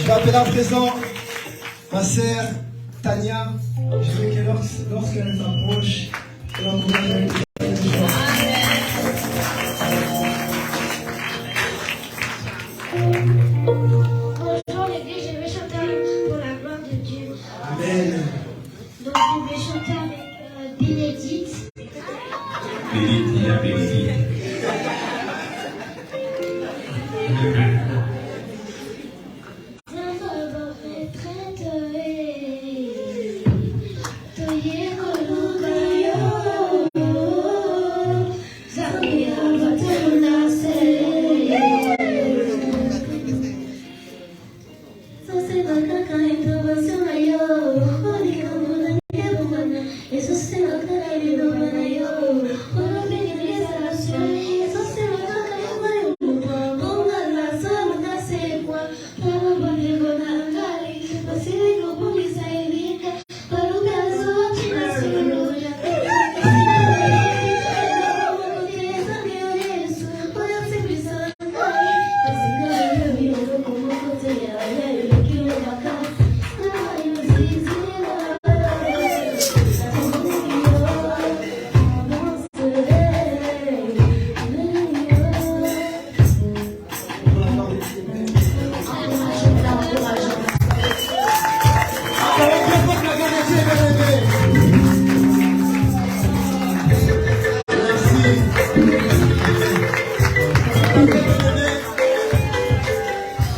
vais appeler à présent ma sœur Tania. Je veux que lorsqu'elle s'approche, elle encourage avec Bonjour l'église, je vais chanter pour la gloire de Dieu. Amen. Donc je vais chanter avec Bénédicte. Bénédicte.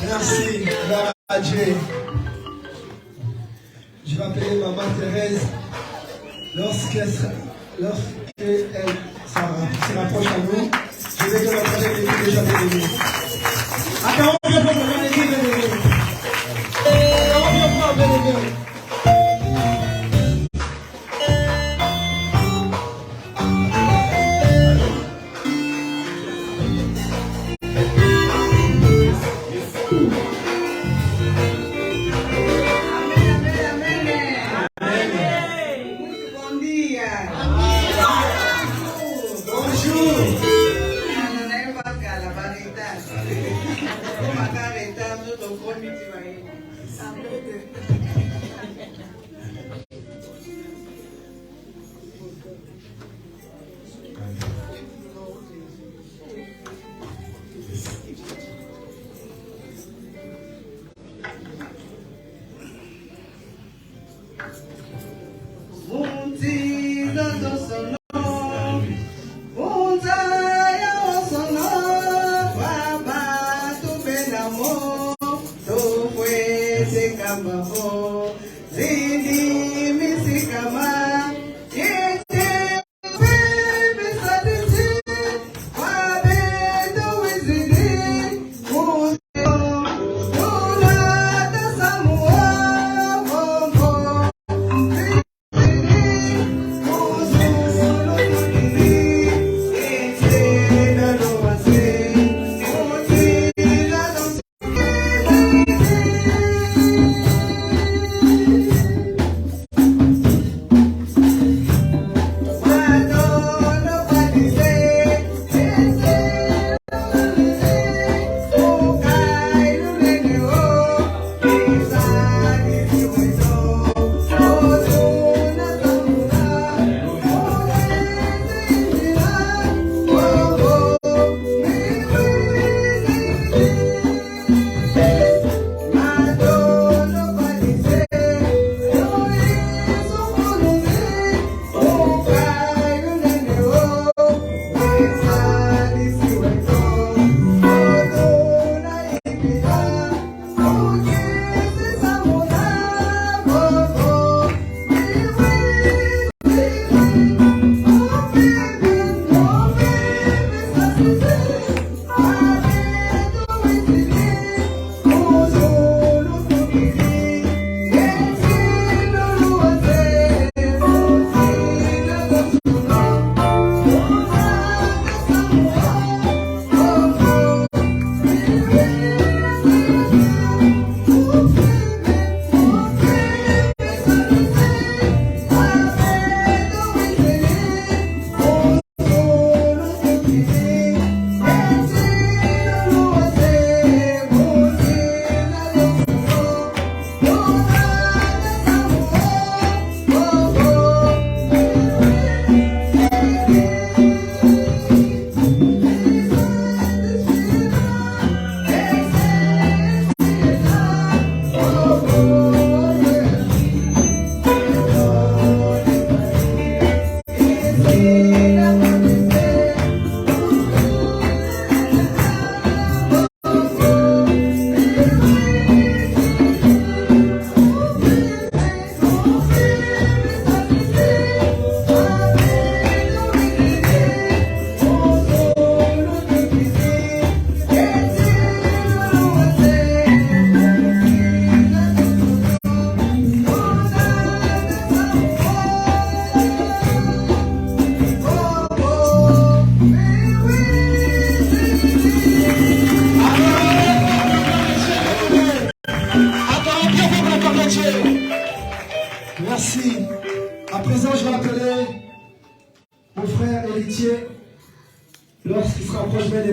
Merci, gloire à Dieu. Je vais appeler maman Thérèse. Lorsqu'elle se rapproche à nous, je vais que la prochaine équipe déjà bénie. Attends, on vient pour la équipe bénie. On vient pour la bénie.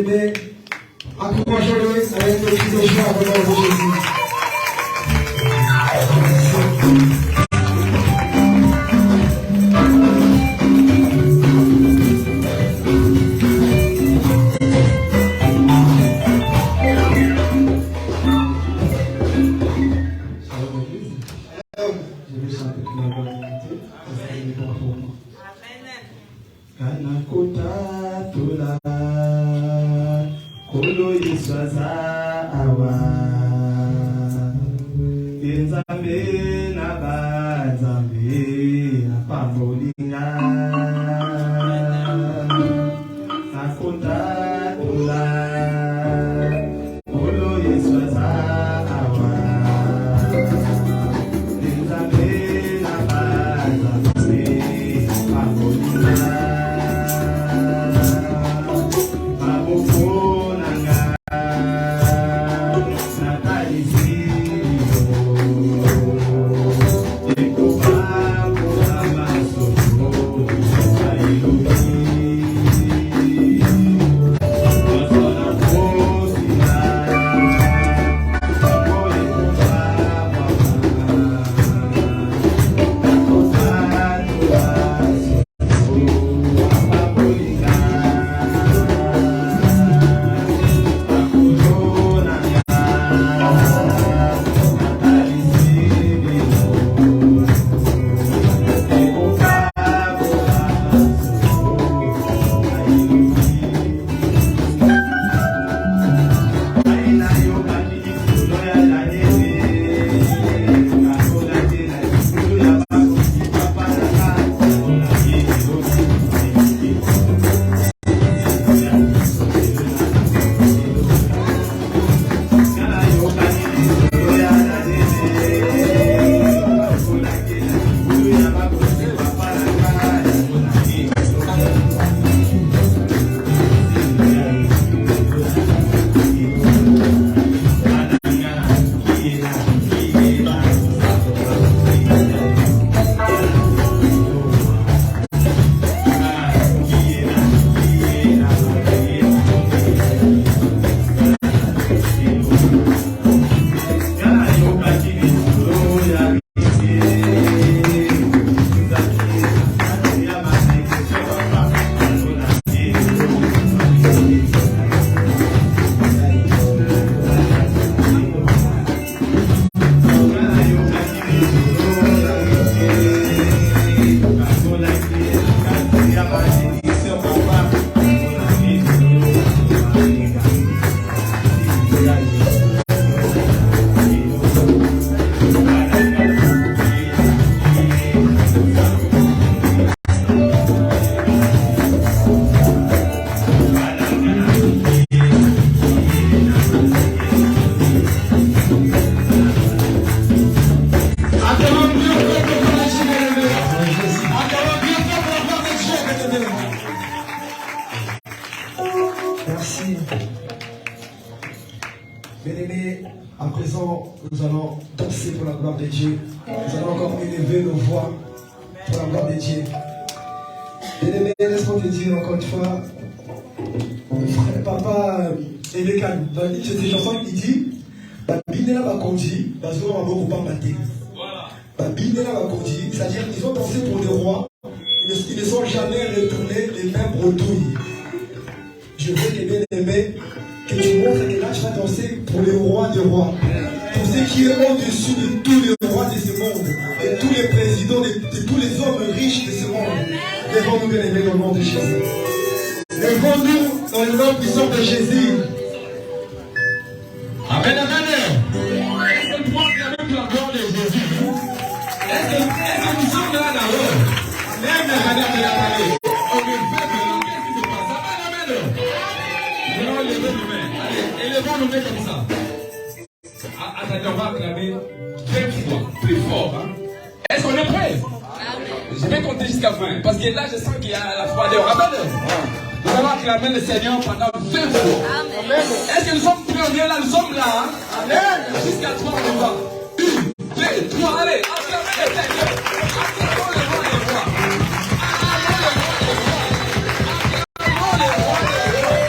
bien-aimés, accrochez-le avec le cri de joie au nom de Jésus. Bien-aimés, à présent, nous allons danser pour la gloire de Dieu. Nous allons encore élever nos voix pour la gloire de Dieu. Bien-aimés, laisse-moi te dire encore une fois, frère, papa, Ebeka, dans cette chanson, il dit, Babinela va conduire, parce qu'on va beaucoup pas mater. Babinela va conduire, c'est-à-dire qu'ils ont dansé pour les rois, ils ne sont jamais retournés les mêmes bretouilles. Je veux que bien-aimés, que tu montres que là tu vas danser pour les rois des rois, pour ce qui est au-dessus de tous les rois de ce monde, de tous les présidents, de tous les hommes riches de ce monde. Lèvons-nous bien aimés dans le nom de Jésus. Lèvons-nous dans le nom puissant de Jésus. Amen, amen. Est-ce que tu penses avec la gloire de Jésus? Est-ce que nous sommes là d'abord? Même la madame de la vallée. On veut faire de l'eau. Qu'est-ce qui se passe? Amen, amen. Nous allons lever nos mains. Allez, élevons nos mains comme ça. Attendez, on va acclamer très fort, plus fort. Hein? Est-ce qu'on est prêt? Je vais compter jusqu'à 20. Parce que là, je sens qu'il y a la froideur. Amen. Nous allons acclamer le Seigneur pendant 20 jours. Est-ce que nous sommes prêts? On est là, nous sommes là. Hein? Amen. Jusqu'à 3, on va. 1, 2, 3, allez, acclamez le Seigneur. Acclamons le roi des rois. Acclamons le roi des rois. Acclamons le roi des rois.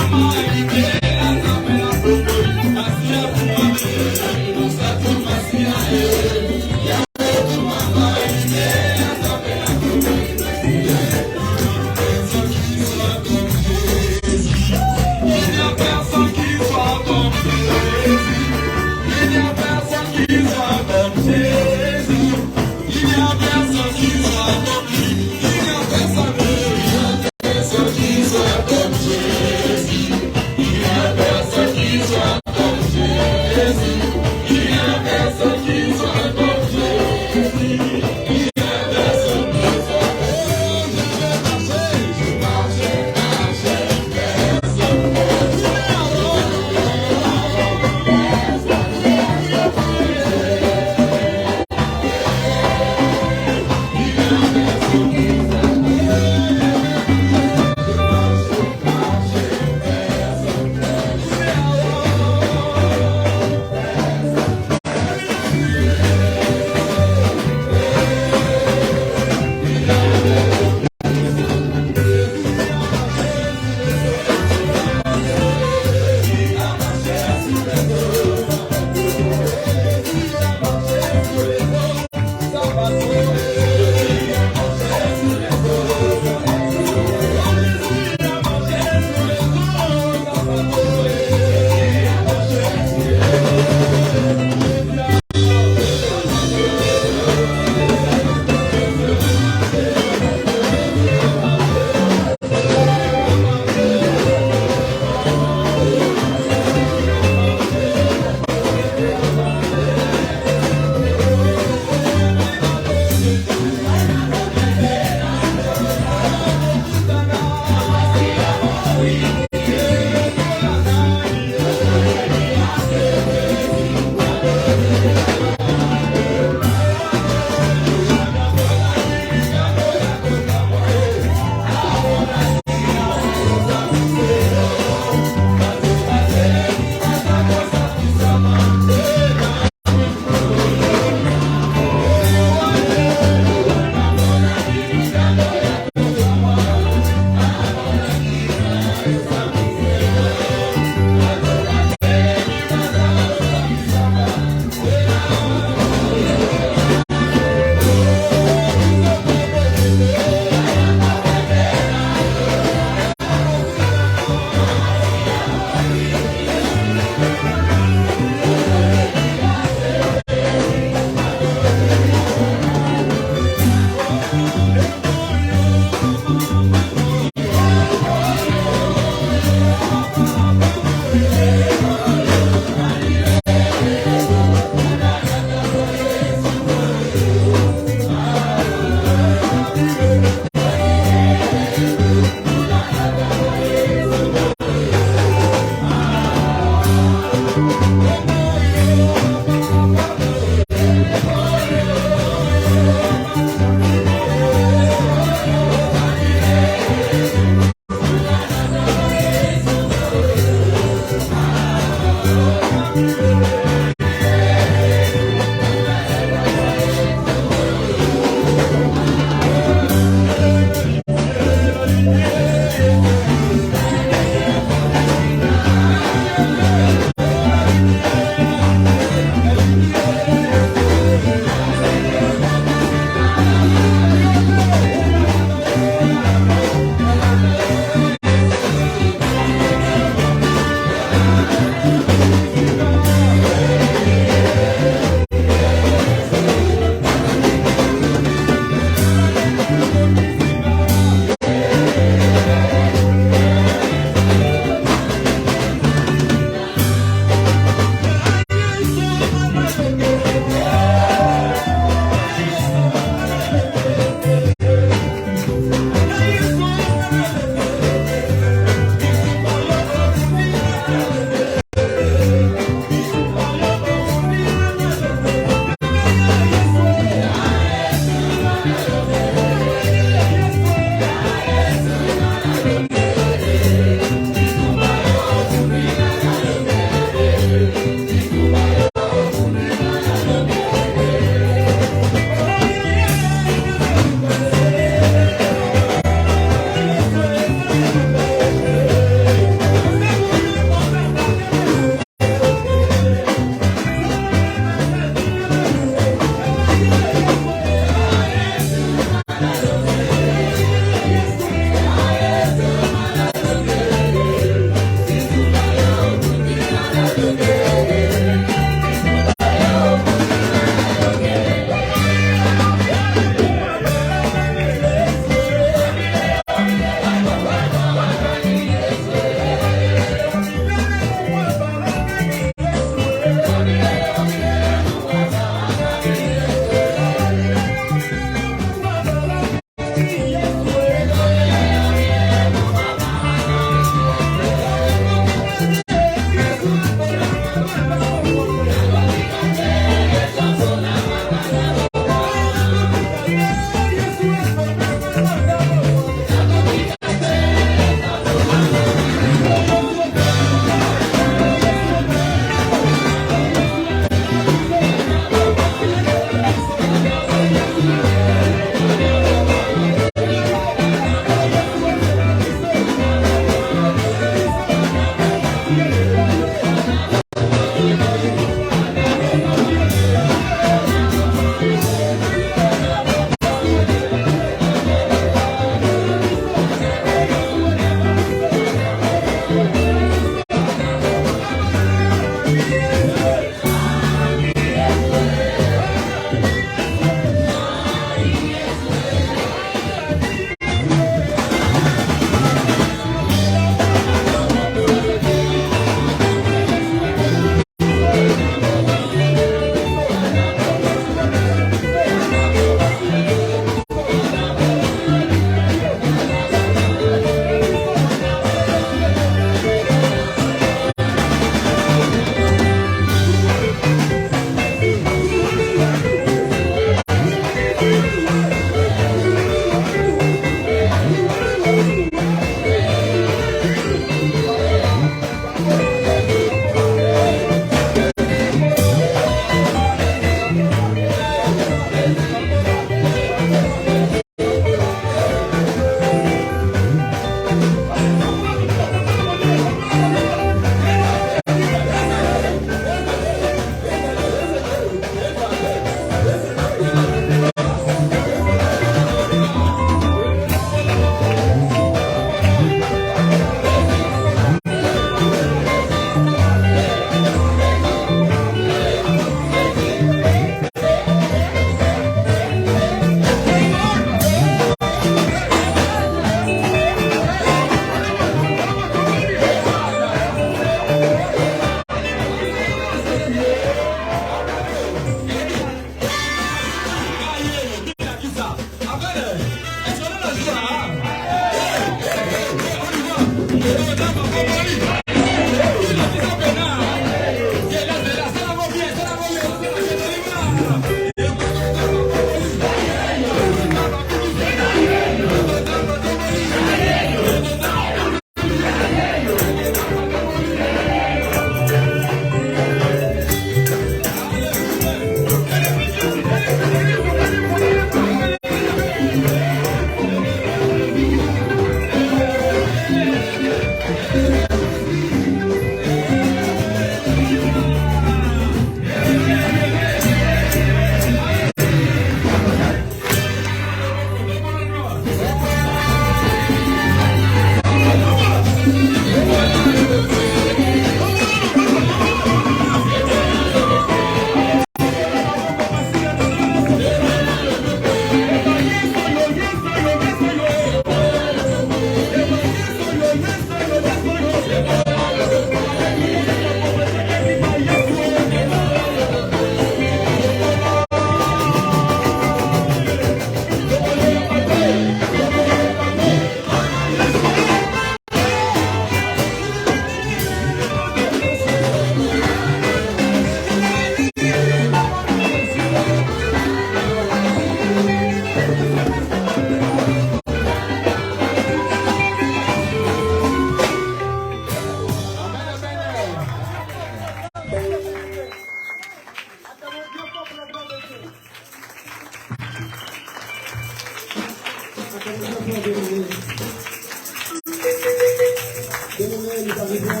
Bien-aimés, nous arrivons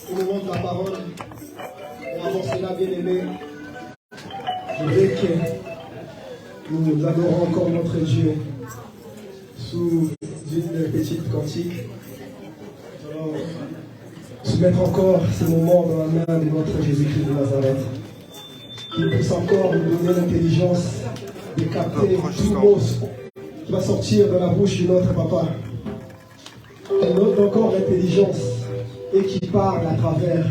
au moment de la parole. Et avant cela, bien-aimés, je veux que nous adorons encore notre Dieu sous une petite cantique. Alors, soumettre encore ces moments dans la main de notre Jésus-Christ de Nazareth. Qu'il puisse encore nous donner l'intelligence de capter tout mot qui va sortir de la bouche de notre Papa. Qu'il nous donne encore l'intelligence et qui parle à travers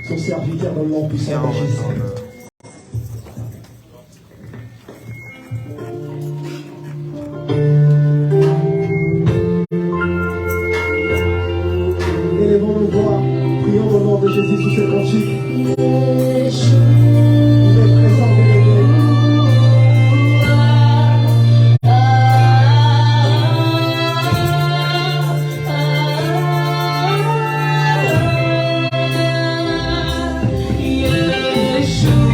son serviteur dans le nom puissant de Jésus. Élevons nos voix, prions au nom de Jésus sous ces cantiques. Il est présent, bien-aimé. Yeshua.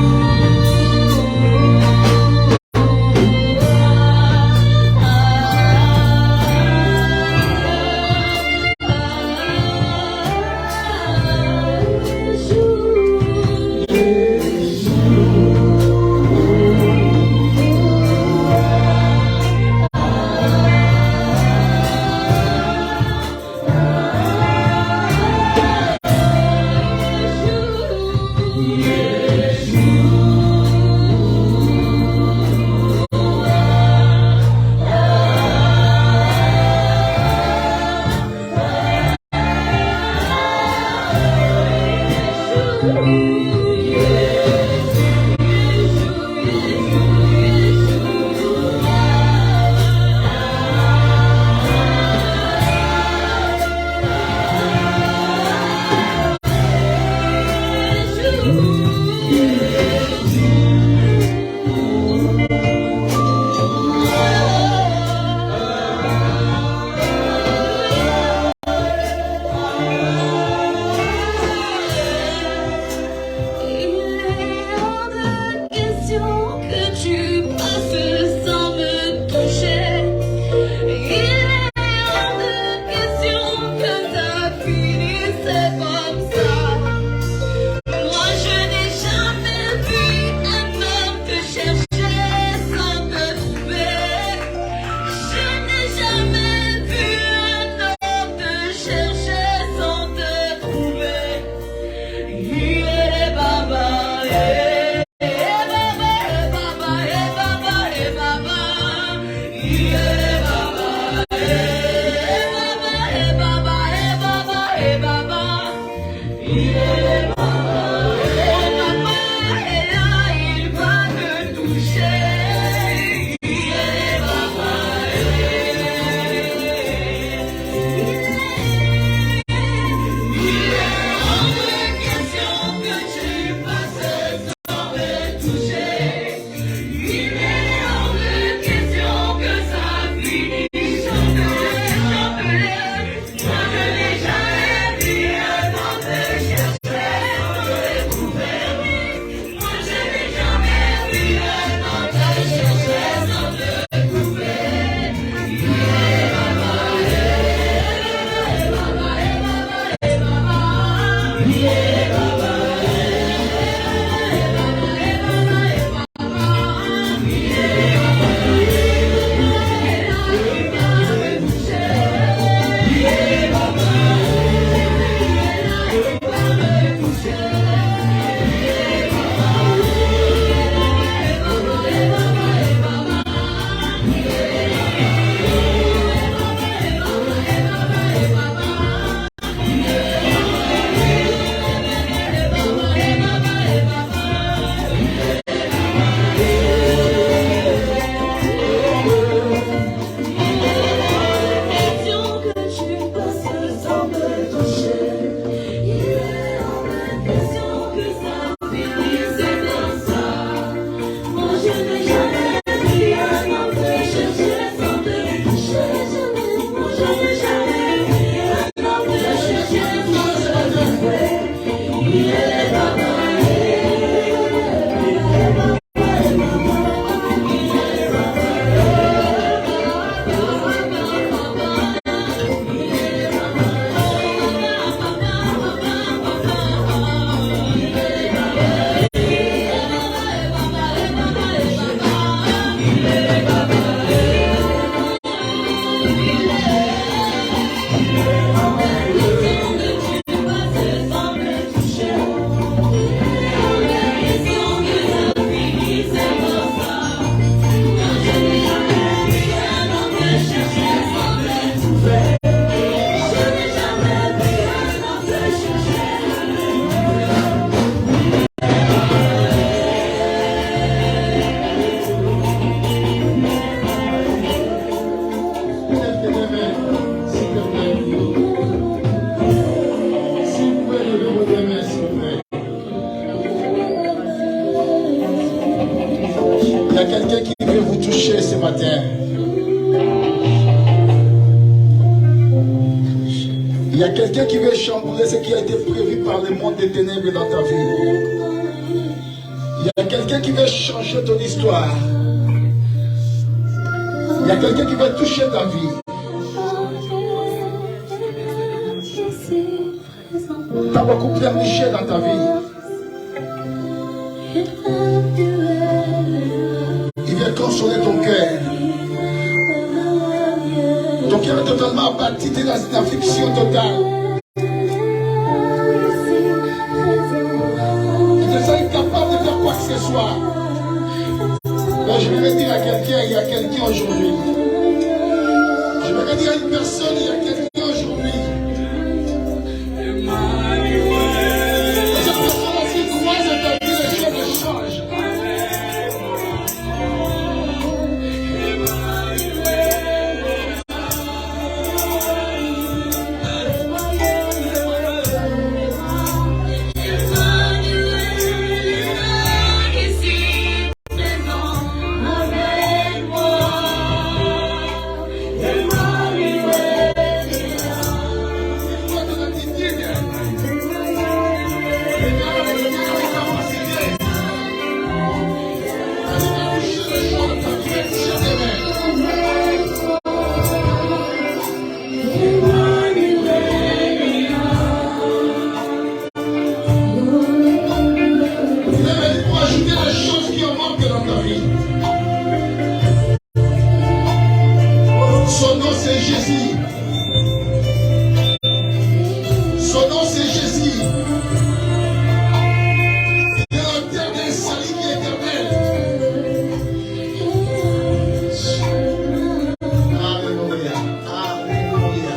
a quelqu'un qui veut vous toucher ce matin. Il y a quelqu'un qui veut chambouler ce qui a été prévu par le monde des ténèbres dans ta vie. Il y a quelqu'un qui veut changer ton histoire. Il y a quelqu'un qui veut toucher ta vie. Tu as beaucoup pleurniché dans ta vie. Il vient consoler ton cœur. Ton cœur est totalement abattu, tu es dans une affliction totale. Tu te sens incapable de faire quoi que ce soit. Là, je vais dire à quelqu'un, il y a quelqu'un aujourd'hui. Je vais dire à une personne, il y a quelqu'un aujourd'hui. Cette personne qui croise ta vie, les choses changent. Son nom c'est Jésus. Son nom c'est Jésus. Il est l'éternel, salut qui est éternel. Alléluia. Alléluia.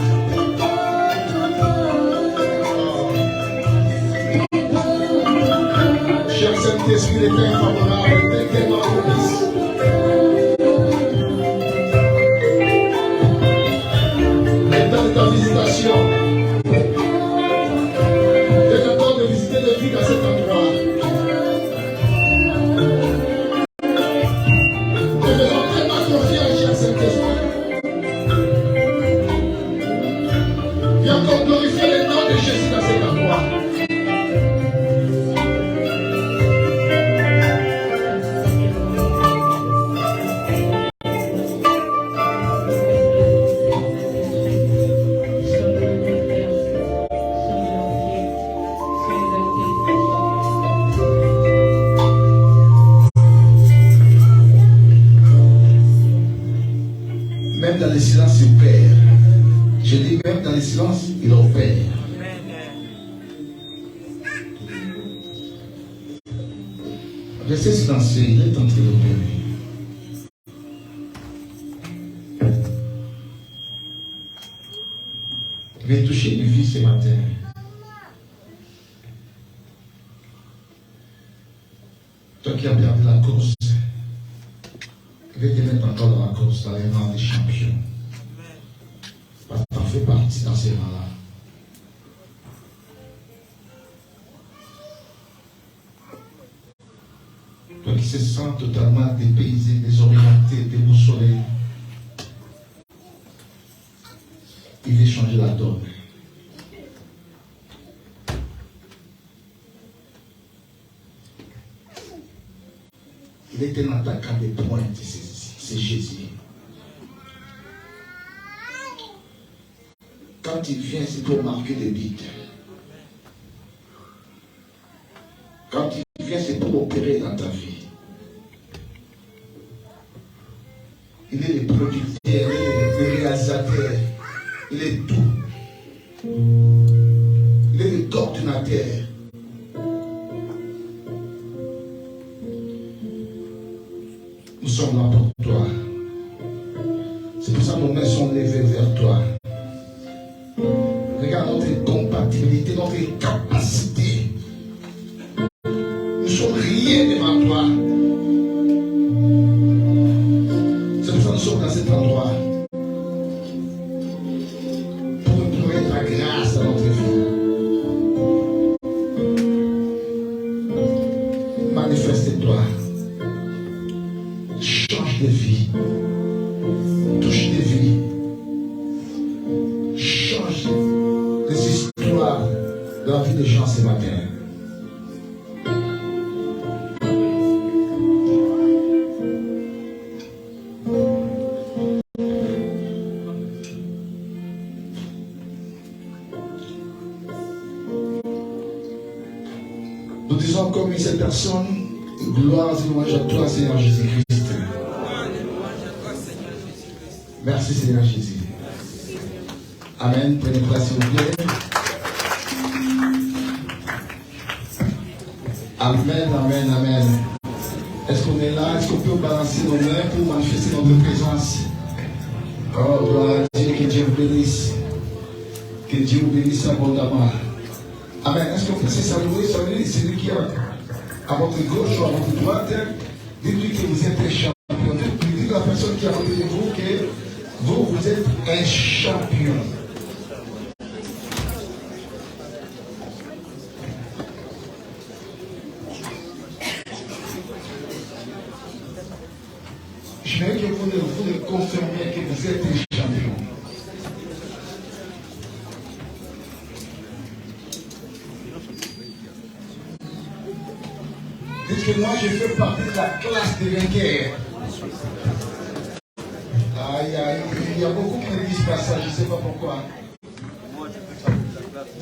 Cher Saint-Esprit, il est infavorable, il est tellement propice. Ta visitation. J'ai le temps de visiter les vies dans cet endroit. Et de rentrer ma confiance à Saint-Esprit. Viens encore glorifier le nom de Jésus dans cet endroit. Même dans le silence, il opère. Je dis même dans le silence, il opère. Restez silencieux, il est en train d'opérer. Je vais toucher une vie ce matin. Toi qui as perdu la course, je vais te mettre encore dans la course, dans les rangs des champions. Parce que tu en fais partie dans ces rangs-là. Toi qui se sens totalement dépaysé, désorienté, déboussolé, il veut changer la donne. Il est un attaquant des pointes, c'est Jésus. Quand il vient, c'est pour marquer des buts. Quand il vient, c'est pour opérer dans ta vie. Il est le producteur, il est le réalisateur, il est tout. Il est le coordinateur. Nous sommes là pour toi. C'est pour ça que nos mains sont levées vers toi. Regarde notre compatibilité, notre capacité. Nous sommes rien devant toi. C'est pour ça que nous sommes dans cet endroit. Pour implorer ta grâce dans notre vie. Manifeste-toi. change des vies, touche des vies, change des histoires dans la vie des gens ce matin. Nous disons comme cette personne, gloire et louange à toi, Seigneur Jésus-Christ. Merci, Seigneur Jésus. Amen. Prenez place, s'il vous plaît. Amen, amen, amen. Est-ce qu'on est là? Est-ce qu'on peut balancer nos mains pour manifester notre présence? Oh, gloire à Dieu, que Dieu vous bénisse. Que Dieu vous bénisse abondamment. Amen. Est-ce qu'on peut se saluer? Saluer celui qui est à votre gauche ou à votre droite. Dites-lui que vous êtes un champion. Dites à la personne qui est à côté de vous que vous êtes un champion. Je veux que vous le confirmiez que vous êtes un champion. Dites que moi je fais partie de la classe des vainqueurs. Aïe, aïe, il y a beaucoup qui ne disent pas ça, je ne sais pas pourquoi.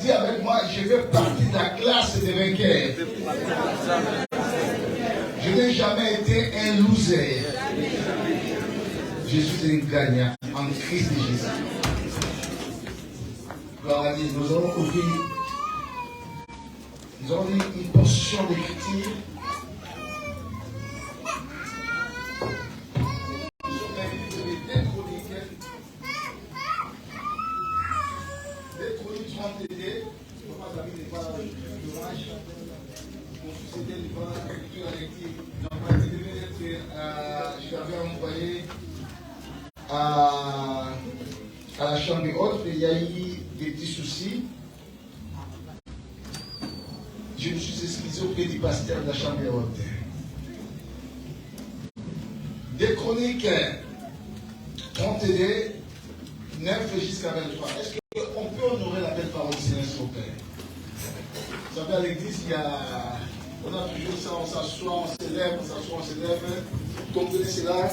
Dis avec moi, je fais partie de la classe des vainqueurs. Je n'ai jamais été un loser. Je suis un gagnant en Christ Jésus. Gloire à Dieu, nous allons ouvrir. Nous allons lire une portion d'écriture. Je l'avais envoyé à la chambre haute, mais il y a eu des petits soucis. Je me suis excusé auprès du pasteur de la chambre haute. Des Chroniques 32, 9 jusqu'à 23. Est-ce qu'on peut honorer la belle parole du Seigneur, s'il vous plaît? Vous savez, à l'église, on a toujours ça, on s'assoit, on s'élève, on s'assoit, on s'élève. Comprenez cela?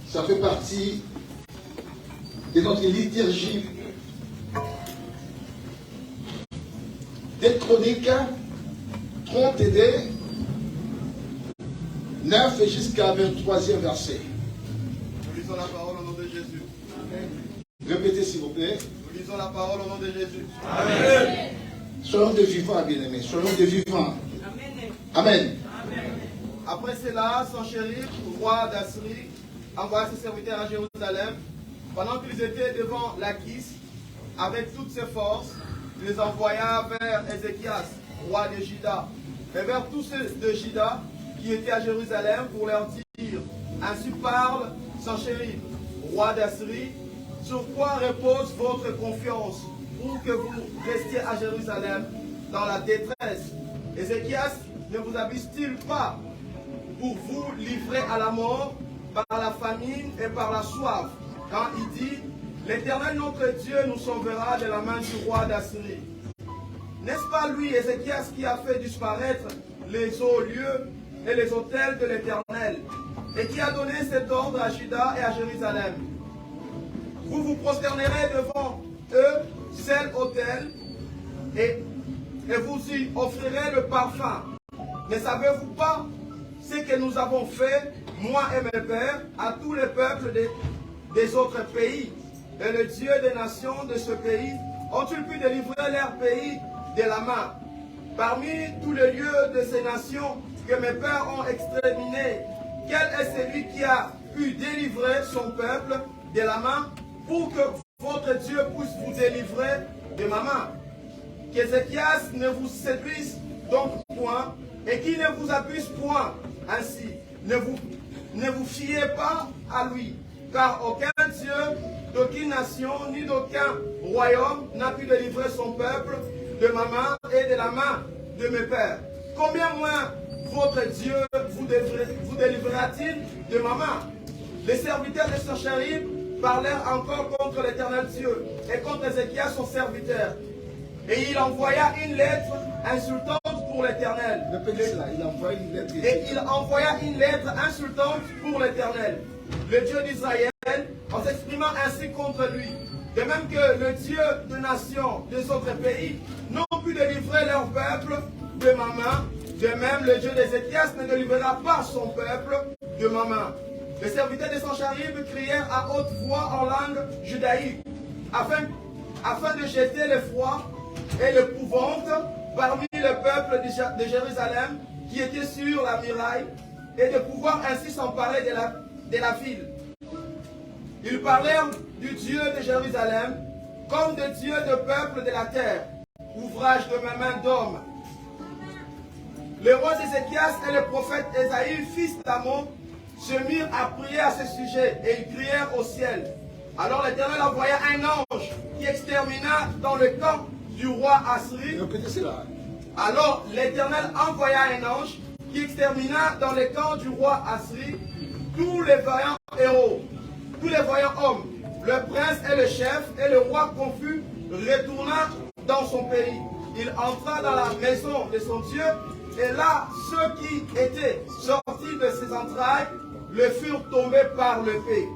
Ça fait partie de notre liturgie. Des Chroniques 32, 9 jusqu'à 23e verset. Nous lisons la parole au nom de Jésus. Amen. Répétez s'il vous plaît. Nous lisons la parole au nom de Jésus. Amen. Soyons des vivants, bien-aimés. Soyons des vivants. Amen. Amen. Après cela, Sanchérib, roi d'Assyrie, envoya ses serviteurs à Jérusalem. Pendant qu'ils étaient devant Lachish, avec toutes ses forces, il les envoya vers Ézéchias, roi de Juda, et vers tous ceux de Juda qui étaient à Jérusalem pour leur dire: ainsi parle Sanchérib, roi d'Assyrie, sur quoi repose votre confiance pour que vous restiez à Jérusalem dans la détresse? Ézéchias ne vous avise-t-il pas pour vous livrer à la mort par la famine et par la soif, quand il dit: l'Éternel notre Dieu nous sauvera de la main du roi d'Assyrie? N'est-ce pas lui, Ézéchias, qui a fait disparaître les hauts lieux et les autels de l'Éternel, et qui a donné cet ordre à Juda et à Jérusalem? Vous vous prosternerez devant eux, seul autel, et vous y offrirez le parfum. Ne savez-vous pas ce que nous avons fait, moi et mes pères, à tous les peuples des autres pays? Et le Dieu des nations de ce pays ont-ils pu délivrer leur pays de la main? Parmi tous les lieux de ces nations que mes pères ont exterminés, quel est celui qui a pu délivrer son peuple de la main pour que votre Dieu puisse vous délivrer de ma main? Qu'Ézéchias ne vous séduise donc point et qui ne vous abuse point. Ainsi, ne vous fiez pas à lui, car aucun Dieu d'aucune nation ni d'aucun royaume n'a pu délivrer son peuple de ma main et de la main de mes pères. Combien moins votre Dieu vous délivrera-t-il de ma main? Les serviteurs de Sennacherib parlèrent encore contre l'Éternel Dieu et contre Ézéchias son serviteur. Et il envoya une lettre insultante pour l'Éternel. Et il envoya une lettre insultante pour l'Éternel, le Dieu d'Israël, en s'exprimant ainsi contre lui. De même que le Dieu de nations des autres pays n'ont pu délivrer leur peuple de ma main, de même le Dieu d'Ézéchias ne délivrera pas son peuple de ma main. Les serviteurs de Sennacherib crièrent à haute voix en langue judaïque, afin de jeter l'effroi et l'épouvante parmi le peuple de Jérusalem qui était sur la muraille, et de pouvoir ainsi s'emparer de la ville. Ils parlèrent du Dieu de Jérusalem comme de Dieu de peuple de la terre, ouvrage de mes mains d'hommes. Le roi Ézéchias et le prophète Ésaïe, fils d'Amon, se mirent à prier à ce sujet et ils crièrent au ciel. Alors l'Éternel envoya un ange qui extermina dans le camp du roi Assuri. Alors l'Éternel envoya un ange qui extermina dans le camp du roi Assuri tous les vaillants héros, tous les voyants hommes, le prince et le chef, et le roi confus retourna dans son pays. Il entra dans la maison de son Dieu, et là, ceux qui étaient sortis de ses entrailles le furent tombés par l'épée.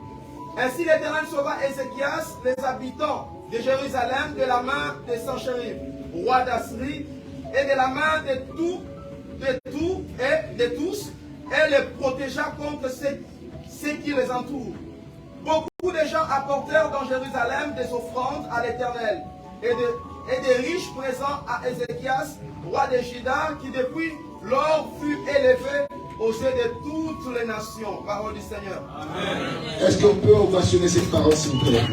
Ainsi l'Éternel sauva Ézéchias, les habitants de Jérusalem, de la main de Sennacherib, roi d'Assuri, et de la main de tous, et les protégea contre ceux qui les entourent. Beaucoup de gens apportèrent dans Jérusalem des offrandes à l'Éternel et des riches présents à Ézéchias, roi de Juda, qui depuis lors fut élevé au sein de toutes les nations. Parole du Seigneur. Amen. Est-ce qu'on peut ovationner cette parole, s'il vous plaît?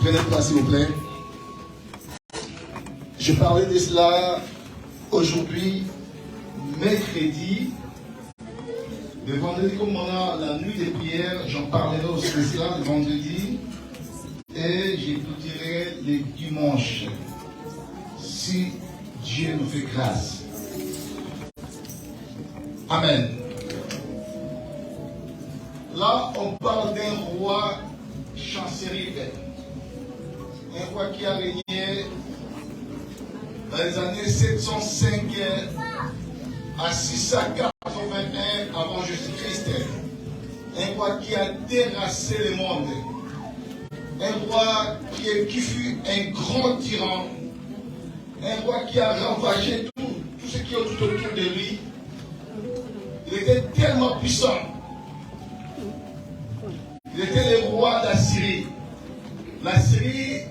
Prenez place, s'il vous plaît. Je parlais de cela aujourd'hui, mercredi. Le vendredi, comme on a la nuit des prières, j'en parlerai aussi de cela le vendredi. Et j'écouterai les dimanches, si Dieu nous fait grâce. Amen. Là, on parle d'un roi Sennacherib, un roi qui a régné dans les années 705 à 681 avant Jésus-Christ. Un roi qui a terrassé le monde. Un roi qui fut un grand tyran. Un roi qui a ravagé tout ce qui est tout autour de lui. Il était tellement puissant. Il était le roi d'Assyrie. L'Assyrie,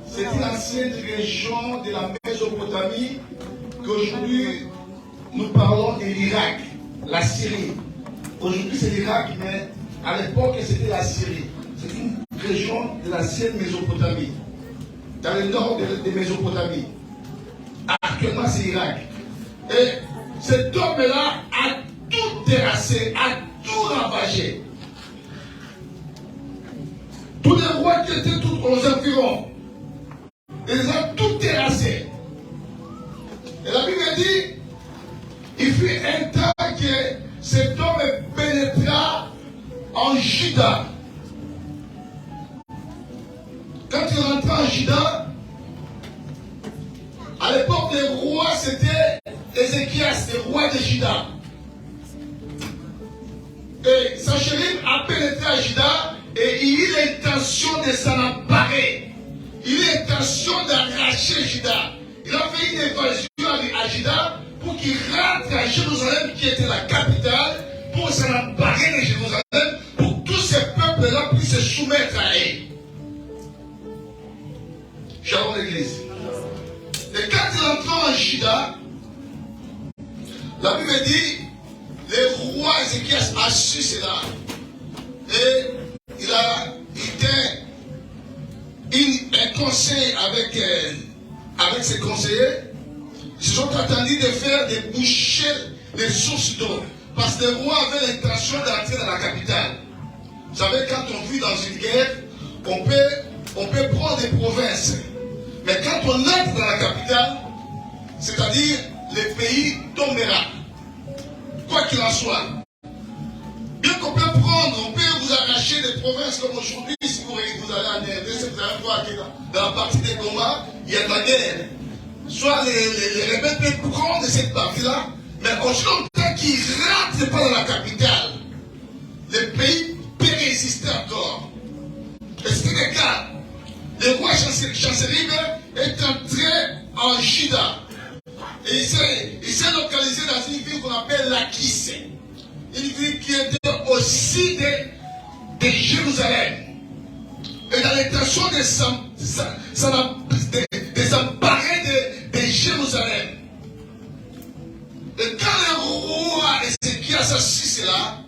c'est une ancienne région de la Mésopotamie qu'aujourd'hui nous parlons de l'Irak, la Syrie. Aujourd'hui c'est l'Irak, mais à l'époque c'était la Syrie. C'est une région de l'ancienne Mésopotamie, dans le nord de Mésopotamie. Actuellement c'est l'Irak. Et cet homme-là a tout terrassé, a tout ravagé. Tous les rois qui étaient tous aux environs, il les a tout terrassés. Et la Bible dit, il fut un temps que cet homme pénétra en Juda. Quand il rentra en Juda, à l'époque des rois, c'était Ézéchias, le roi de Juda. Et Sennacherib a pénétré à Juda et il eut l'intention de s'en emparer. Il eut l'intention d'arracher Juda. Il a fait une évasion à Juda pour qu'il rentre à Jérusalem, qui était la capitale, pour s'en emparer de Jérusalem, pour que tous ces peuples-là puissent se soumettre à eux. Shalom l'église. Et quand il entra en Juda, la Bible dit, le roi Ézéchias a su cela. Et il a été un conseil avec ses conseillers. Ils se sont attendus de faire des bouchées des sources d'eau. Parce que le roi avait l'intention d'entrer dans la capitale. Vous savez, quand on vit dans une guerre, on peut prendre des provinces. Mais quand on entre dans la capitale, c'est-à-dire le pays tombera. Quoi qu'il en soit. Bien qu'on peut prendre, on peut vous arracher des provinces comme aujourd'hui, si vous allez en RDC, vous allez voir que dans la partie des combats, il y a de la guerre. Soit les rebelles peuvent prendre cette partie-là, mais aussi longtemps qu'ils ne rentrent pas dans la capitale, le pays peut résister encore. Et c'est le cas. Le roi Chancellier est entré en Juda. Et il s'est localisé dans une ville qu'on appelle Lachish. Une ville qui était aussi de Jérusalem. Et dans l'intention de s'emparer de Jérusalem. Et quand le roi Ézéchias a su cela,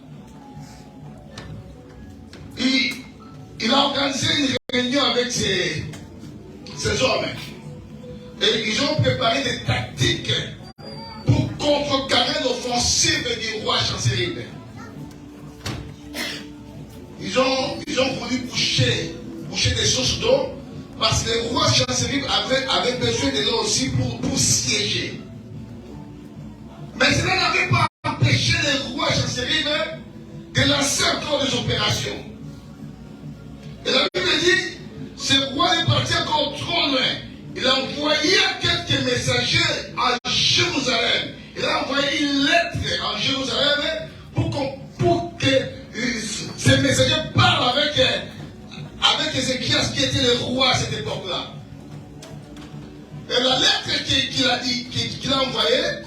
il a organisé une réunion avec ses hommes. Et ils ont préparé des tactiques pour contrecarrer l'offensive du roi Chancellier. Ils ont voulu boucher des sources d'eau parce que le roi Chancellier avait besoin de l'eau aussi pour siéger. Mais cela n'avait pas empêché le roi Chancellier de lancer encore des opérations. Et la Bible dit, ce roi est parti encore trop loin. Il a envoyé quelques messagers à Jérusalem. Il a envoyé une lettre à Jérusalem pour que ces messagers parlent avec Ézéchias qui était le roi à cette époque-là. Et la lettre qu'il a envoyée,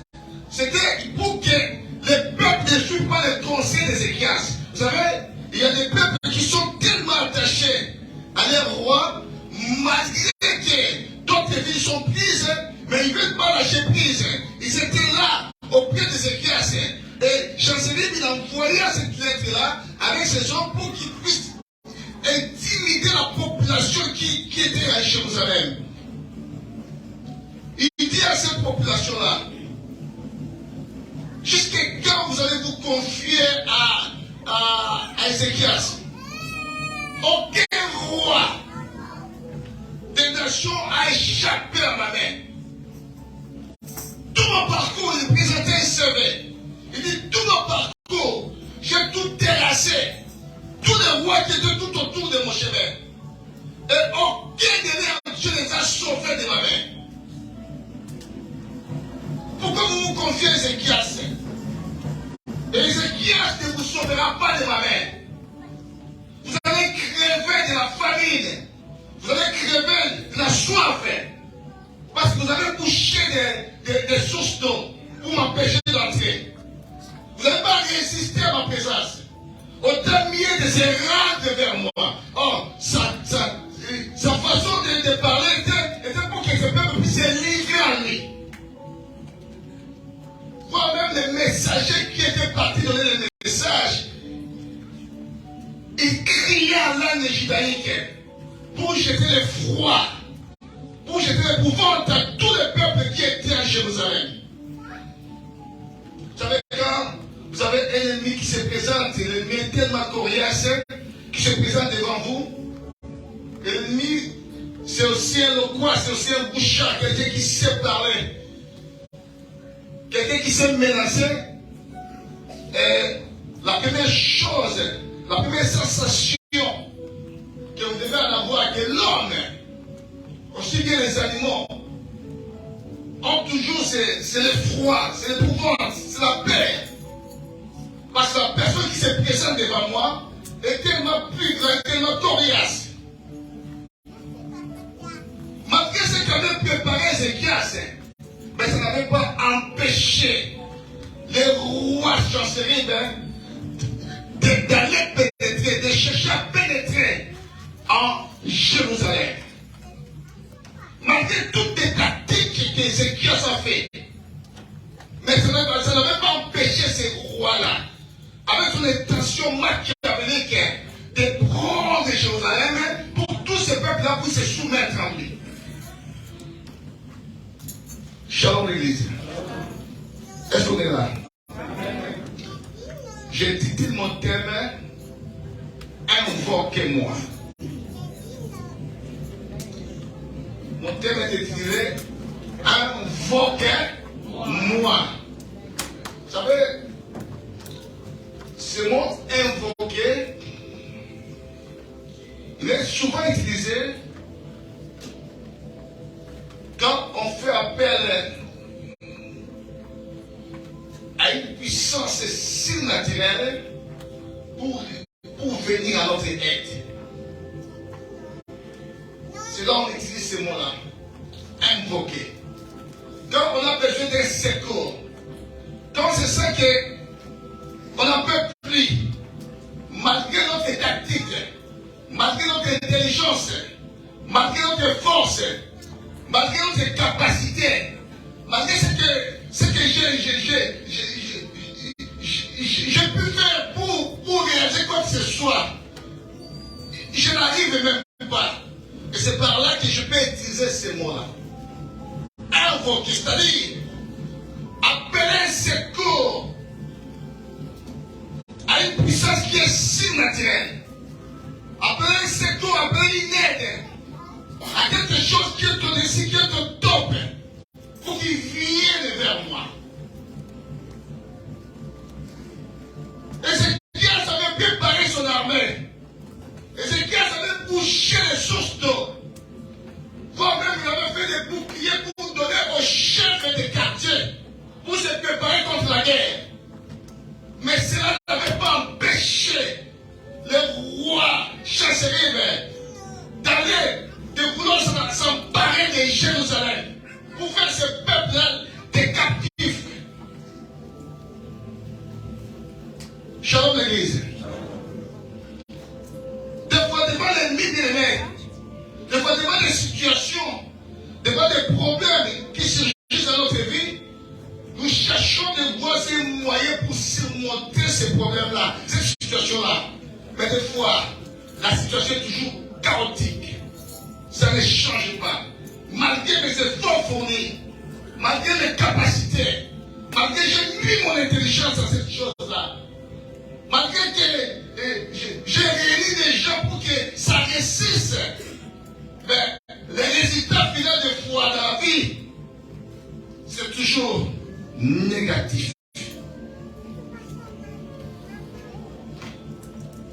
c'était pour que les peuples ne suivent pas les conseils d'Ézéchias. Vous savez, il y a des peuples qui sont tellement attachés à leur roi, malgré que d'autres villes sont prises, mais ils ne veulent pas lâcher prise. Ils étaient là, auprès d'Ézéchias. Et Chancellier, il a envoyé cette lettre-là avec ses hommes pour qu'ils puissent intimider la population qui était à Jérusalem. Il dit à cette population-là, jusqu'à quand vous allez vous confier à Ézéchias? Aucun roi des nations a échappé à ma main. Tout mon parcours, il présentait un CV. Il dit, tout mon parcours, j'ai tout terrassé. Tous les rois qui étaient tout autour de mon chemin. Et aucun de leurs dieux les a sauvés de ma main. Pourquoi vous vous confiez à Ézéchias? Ézéchias ne vous sauvera pas de ma main. Vous allez crever de la famine. Vous allez crever de la soif. Parce que vous avez bouché des sources d'eau pour m'empêcher d'entrer. Vous n'allez pas résister à ma présence. Autant mieux de se rendre vers moi. Oh, sa façon de parler était pour que ce peuple puisse se livrer à lui. Voir même les messagers qui étaient partis donner les messages. Ils criaient en langue judaïque pour jeter le froid, pour jeter l'épouvante à tous les peuples qui étaient à Jérusalem. Vous savez, quand vous avez un ennemi qui se présente, l'ennemi est tellement coriace qui se présente devant vous, l'ennemi, c'est aussi un loquois, c'est aussi un bouchard, quelqu'un qui sait parler, quelqu'un qui sait menacer. Et la première chose, la première sensation que vous devez en avoir, que l'homme, aussi bien les animaux, ont toujours, c'est le froid, c'est l'épouvante, c'est la peur. Parce que la personne qui se présente devant moi est tellement plus grande, tellement coriace. Malgré ce qu'avait préparé Ézéchias, mais ça n'avait pas empêché les rois Chancellier d'aller pénétrer, de chercher à pénétrer en Jérusalem. Malgré toutes les tactiques qu'Ézéchias a fait, mais ça n'avait pas empêché ces rois-là, avec son intention machiavélique de prendre Jérusalem pour tous ces peuples-là pour se soumettre à lui. Shalom l'église. Est-ce qu'on est là? J'ai dit mon thème, invoquez-moi. Mon thème est intitulé invoque-moi. Vous savez, ce mot invoquer, il est souvent utilisé quand on fait appel à une puissance surnaturelle pour venir à notre aide. C'est là on utilise ce mot-là, invoquer. Quand on a besoin d'un secours, quand c'est ça qu'on n'en peut plus, malgré notre tactique, malgré notre intelligence, malgré notre force, malgré notre capacité, malgré ce que j'ai pu faire pour réaliser quoi que ce soit, je n'arrive même pas. Et c'est par là que je peux utiliser ces mots-là. Invoquer, c'est-à-dire appeler un secours à une puissance qui est surnaturelle. Appeler un secours, appeler une aide à quelque chose qui est au-dessus, qui est au top, pour qu'il vienne vers moi. Ézéchias avait préparé son armée. Ézéchias avait bouché les sources d'eau. Voire même il avait fait des boucliers pour donner aux chefs des quartiers pour se préparer contre la guerre. Mais cela n'avait pas empêché le roi Sennacherib d'aller, de vouloir s'emparer de Jérusalem pour faire ce peuple-là des captifs. Shalom l'église. Des fois devant l'ennemi bien-aimé, des fois devant des situations, devant des problèmes qui surgissent dans notre vie, nous cherchons de voir ces moyens pour surmonter ces problèmes-là, cette situation-là. Mais des fois, la situation est toujours chaotique. Ça ne change pas. Malgré mes efforts fournis, malgré mes capacités, malgré que j'ai mis mon intelligence à cette chose-là, malgré que j'ai réuni des gens pour que ça réussisse, mais les résultats finaux de foi dans la vie, c'est toujours négatif.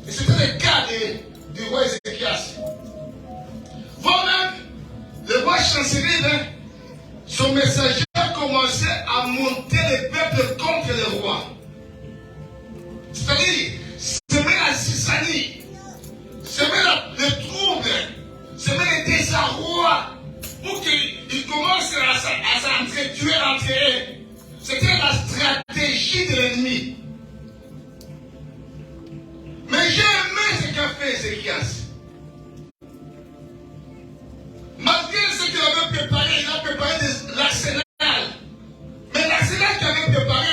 Et c'était le cas du roi Ézéchias. Voilà, le roi Sennacherib, son messager a commencé à monter le peuple contre le roi. C'est-à-dire, semer la zizanie, semer le trouble, semer le désarroi, pour qu'ils commencent à s'entretuer entre eux. C'était la stratégie de l'ennemi. Mais j'ai aimé ce qu'a fait Ézéchias. Malgré ce qu'il avait préparé, il a préparé l'arsenal. Mais l'arsenal qu'il avait préparé,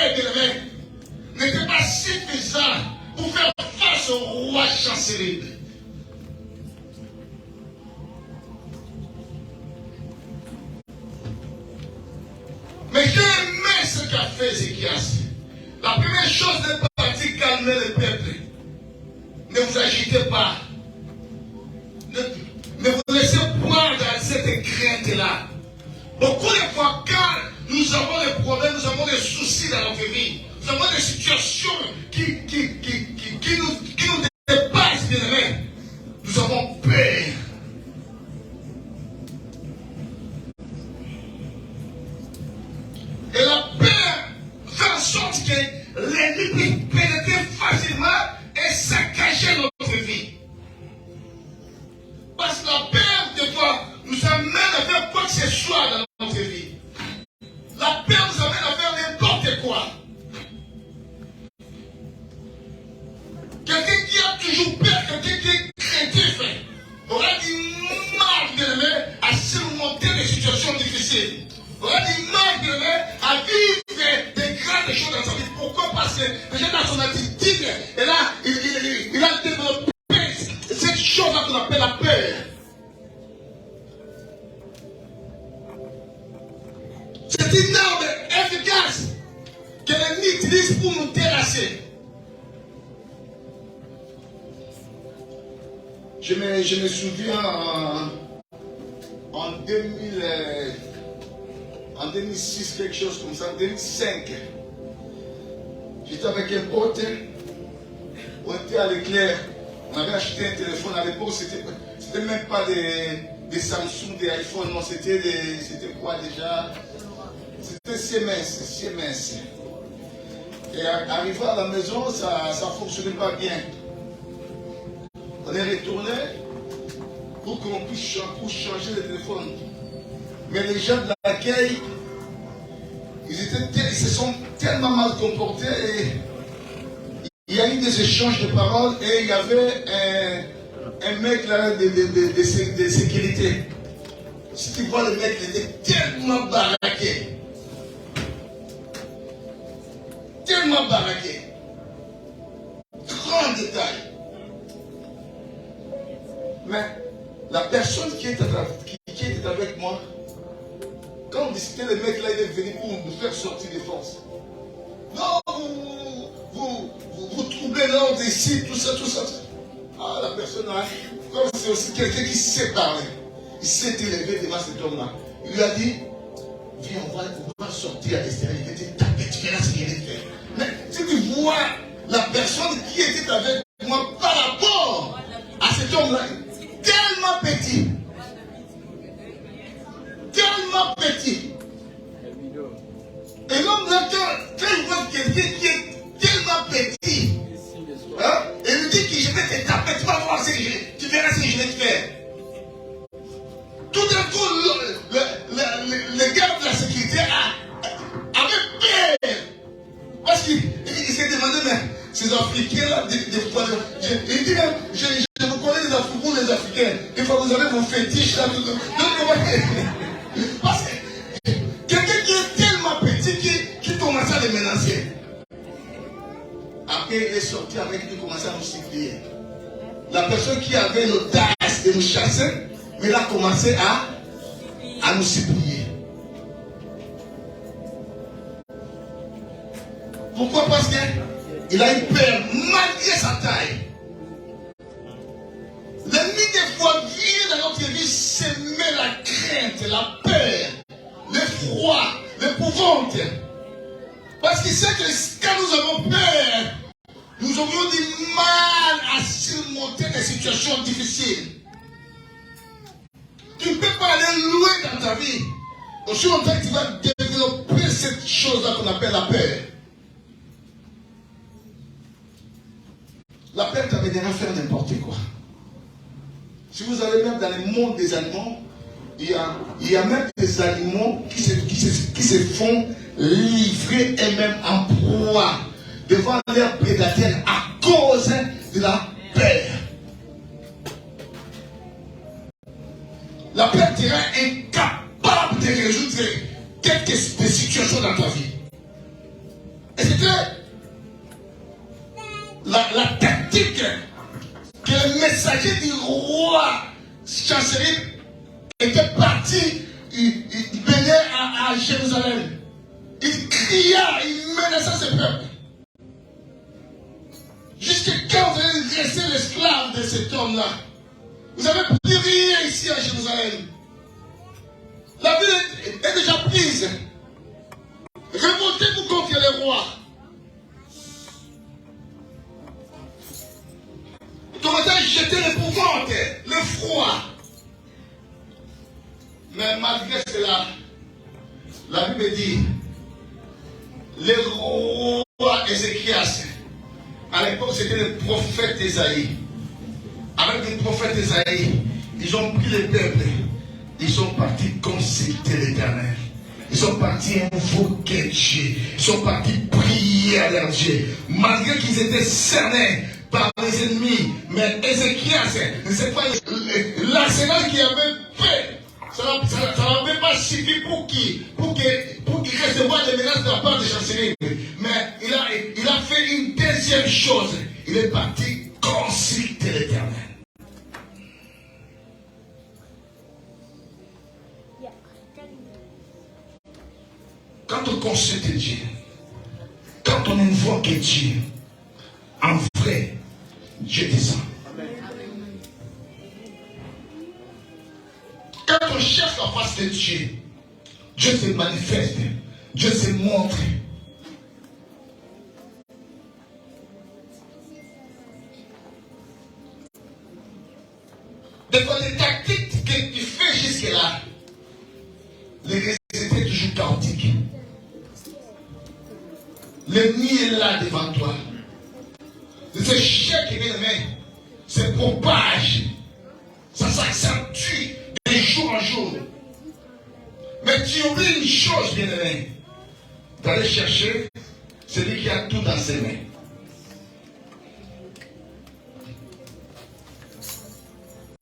n'était pas suffisant pour faire face au roi Sennacherib. Mais j'ai aimé ce qu'a fait Ézéchias. La première chose n'est pas partie calmer le peuple. Ne vous agitez pas. Ne vous laissez prendre dans cette crainte-là. Beaucoup de fois, quand nous avons des problèmes, nous avons des soucis dans notre vie, nous avons des situations qui nous dépassent, bien aimés, nous avons peur. Et la peur fait en sorte que l'ennemi peut pénétrer facilement et saccager notre vie. Parce que la peur, des fois, nous amène à faire quoi que ce soit dans notre vie. La peur nous amène à faire n'importe quoi. Quelqu'un qui a toujours peur, quelqu'un qui est craintif, aura du mal, bien aimé, à surmonter des situations difficiles. Aura du mal, bien aimé, à vivre des grandes choses dans sa vie. Pourquoi? Parce que déjà dans son attitude, et là, il a développé cette chose-là qu'on appelle la peur. C'est une arme efficace que l'ennemi utilise pour nous terrasser. Je me souviens en en 2006, quelque chose comme ça, en 2005. J'étais avec un pote, on était à l'éclair, on avait acheté un téléphone. À l'époque, c'était même pas des Samsung, des iPhones, non, c'était quoi déjà? C'était Siemens. Et arrivé à la maison, ça ne fonctionnait pas bien. On est retourné pour qu'on puisse changer le téléphone. Mais les gens de l'accueil, ils se sont tellement mal comportés et il y a eu des échanges de paroles et il y avait un mec là de sécurité. Si tu vois le mec, il était tellement baraqué. Tellement baraqué. Grand détail. Mais la personne qui était avec moi, quand on discutait, le mec là, il est venu pour nous faire sortir des forces. Non, vous troublez l'ordre ici, tout ça. Ah, la personne là, comme c'est aussi quelqu'un qui sait parler, il s'est élevé devant cet homme-là. Il lui a dit, viens, on va sortir à l'extérieur. Il était tapé, tu verras ce qu'il allait faire. Mais si tu vois la personne qui était avec moi par rapport à cet homme-là, tellement petit. Tellement petit. Et l'homme là, quand il voit quelqu'un qui est tellement petit, hein, et il lui dit que je vais te taper, tu vas voir, tu verras ce que je vais te faire. Tout d'un coup, le gars de la sécurité avait peur. Parce qu'il s'est demandé, mais ces Africains-là, des fois, il dit même, je vous connais les Africains, les Africains. Des fois, vous avez vos fétiches là. Parce que quelqu'un qui est tellement petit qui commence à les menacer. Après, il est sorti avec, il commençait à nous supplier. La personne qui avait l'audace de nous chasser, mais il a commencé à nous supplier. Pourquoi? Parce qu'il a eu peur, malgré sa taille. L'ennemi des fois vient dans notre vie semer la crainte, la peur, l'effroi, l'épouvante. Parce qu'il sait que quand nous avons peur, nous aurions du mal à surmonter des situations difficiles. Tu ne peux pas aller loin dans ta vie. Aussi longtemps que tu vas développer cette chose-là qu'on appelle la peur. La peur t'amènera à faire n'importe quoi. Si vous allez même dans le monde des animaux, il y a même des animaux qui se font livrer eux-mêmes en proie devant leurs prédateurs à cause de la peur. La peur te rend incapable de résoudre quelques situations dans ta vie. Et c'était la tactique que le messager du roi Chancerie était parti, il venait à Jérusalem. Il cria, il menaçait ses peuples. Jusqu'à quand vous allez rester l'esclave de cet homme-là? Vous n'avez plus rien ici à Jérusalem. La ville est déjà prise. Remontez-vous contre les rois. Commencez à jeter l'épouvante, le froid. Mais malgré cela, la Bible dit, le roi Ézéchias, à l'époque c'était le prophète Ésaïe. Avec le prophète Ésaïe, ils ont pris le peuple, ils sont partis consulter l'Éternel. Ils sont partis invoquer Dieu. Ils sont partis prier à leur Dieu. Malgré qu'ils étaient cernés par les ennemis. Mais Ézéchias, c'est pas l'arsenal qu'il avait fait. Ça n'avait pas suffi pour qu'il recevoir des menaces de la part de Chancerie. Mais il a fait une deuxième chose. Il est parti consulter l'Éternel. Quand on consulte Dieu, quand on invoque Dieu, en vrai, Dieu descend. Quand on cherche la face de Dieu, Dieu se manifeste, Dieu se montre. Devant les tactiques que tu fais jusque-là, les résultats sont toujours chaotiques. L'ennemi est là devant toi. Ce chèque qui vient de main, se propage. Ça s'accentue de jour en jour. Mais tu oublies une chose, bien-aimé. D'aller chercher celui qui a tout dans ses mains.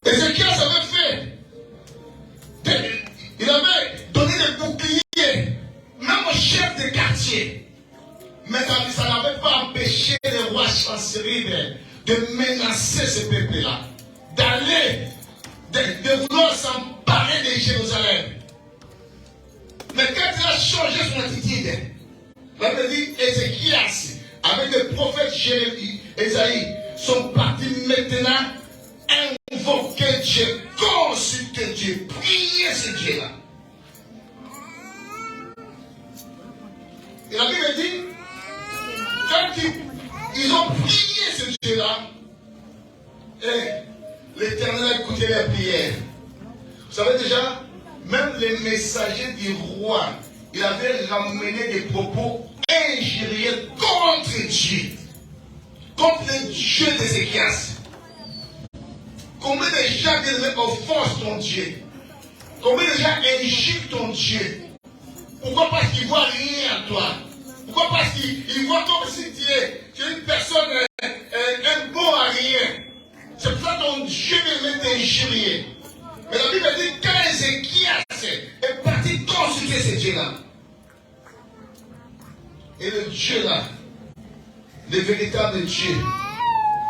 Ézéchiel avait fait. Il avait donné des boucliers, même au chef de quartier. Mais ça n'avait pas empêché les rois Sennacherib de menacer ce peuple-là. D'aller, de vouloir s'emparer de Jérusalem. Mais quand il a changé son attitude, la Bible dit Ézéchias, avec le prophète Ésaïe, sont partis maintenant invoquer Dieu, consulter Dieu, prier ce Dieu-là. Et la Bible dit, quand ils ont prié ce Dieu-là, et l'Éternel a écouté leurs prières. Vous savez déjà, même les messagers du roi, il avait ramené des propos injurieux contre Dieu, contre le Dieu d'Ézéchias. Combien de gens offensent ton Dieu? Combien de gens injurent ton Dieu? Pourquoi? Parce qu'ils ne voient rien en toi. Pourquoi? Parce qu'ils voient comme si tu es une personne, un bon à rien. C'est pour ça que ton Dieu vient t'injurier. Mais la Bible dit quand Ézéchias est parti consulter ce Dieu-là. Et le Dieu-là, le véritable Dieu,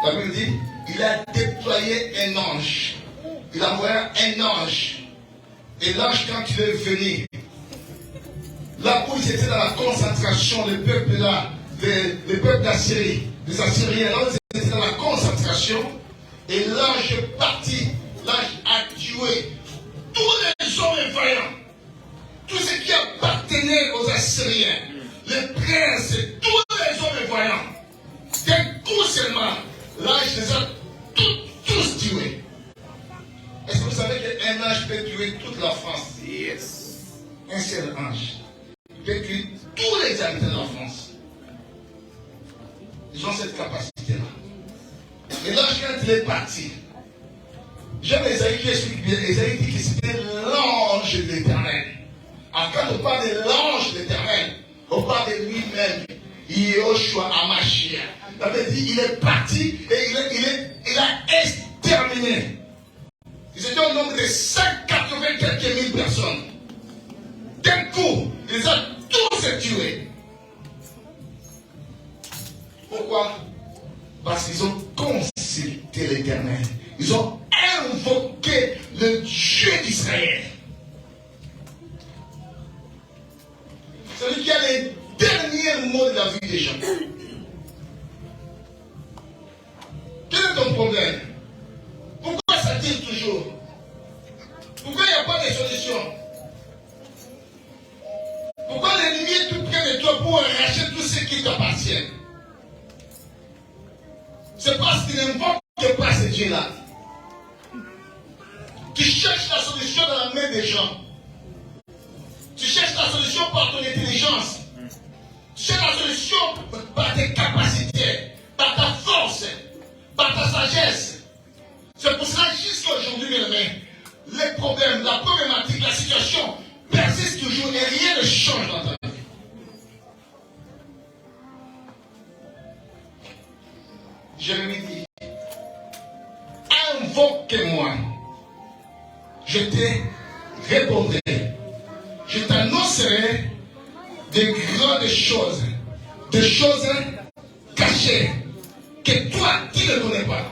la Bible dit, il a déployé un ange. Il a envoyé un ange. Et l'ange, quand il est venu, là où ils étaient dans la concentration, le peuple là, le peuple d'Assyrie, des Assyriens, là où ils étaient dans la concentration, et l'ange est parti, l'ange a tué tous les hommes vaillants, tout ce qui appartenait aux Assyriens, les princes, tous les hommes vaillants. D'un coup seulement, l'ange les a tous tués. Est-ce que vous savez qu'un ange peut tuer toute la France? Yes. Un seul ange peut tuer tous les habitants de la France. Ils ont cette capacité-là. Et l'ange, quand il est parti, j'aime Esaïe qui explique bien. Esaïe dit que c'était l'ange de l'Éternel. En quand on parle de l'ange de l'Éternel, on parle de lui-même, Yehoshua Hamashiach. Ça veut dire il est parti et il a exterminé. Ils étaient au nombre de 180 quelques mille personnes. D'un coup, ils les ont tous tués. Pourquoi? Parce qu'ils ont consulté l'Éternel. Ils ont invoqué le Dieu d'Israël. Celui qui a les derniers mots de la vie des gens. Quel est ton problème? Pourquoi ça tire toujours? Pourquoi il n'y a pas de solution? Pourquoi l'ennemi est tout près de toi pour arracher tout ce qui t'appartient? C'est parce qu'il n'invoque pas ce Dieu-là. Tu cherches la solution dans la main des gens. Tu cherches la solution par ton intelligence. Tu cherches la solution par tes capacités, par ta force, par ta sagesse. C'est pour cela jusqu'à aujourd'hui, mes amis, les problèmes, la problématique, la situation persiste toujours et rien ne change dans ta vie. Jérémie dit, invoque-moi, je te répondrai, je t'annoncerai de grandes choses, des choses cachées que toi tu ne connais pas.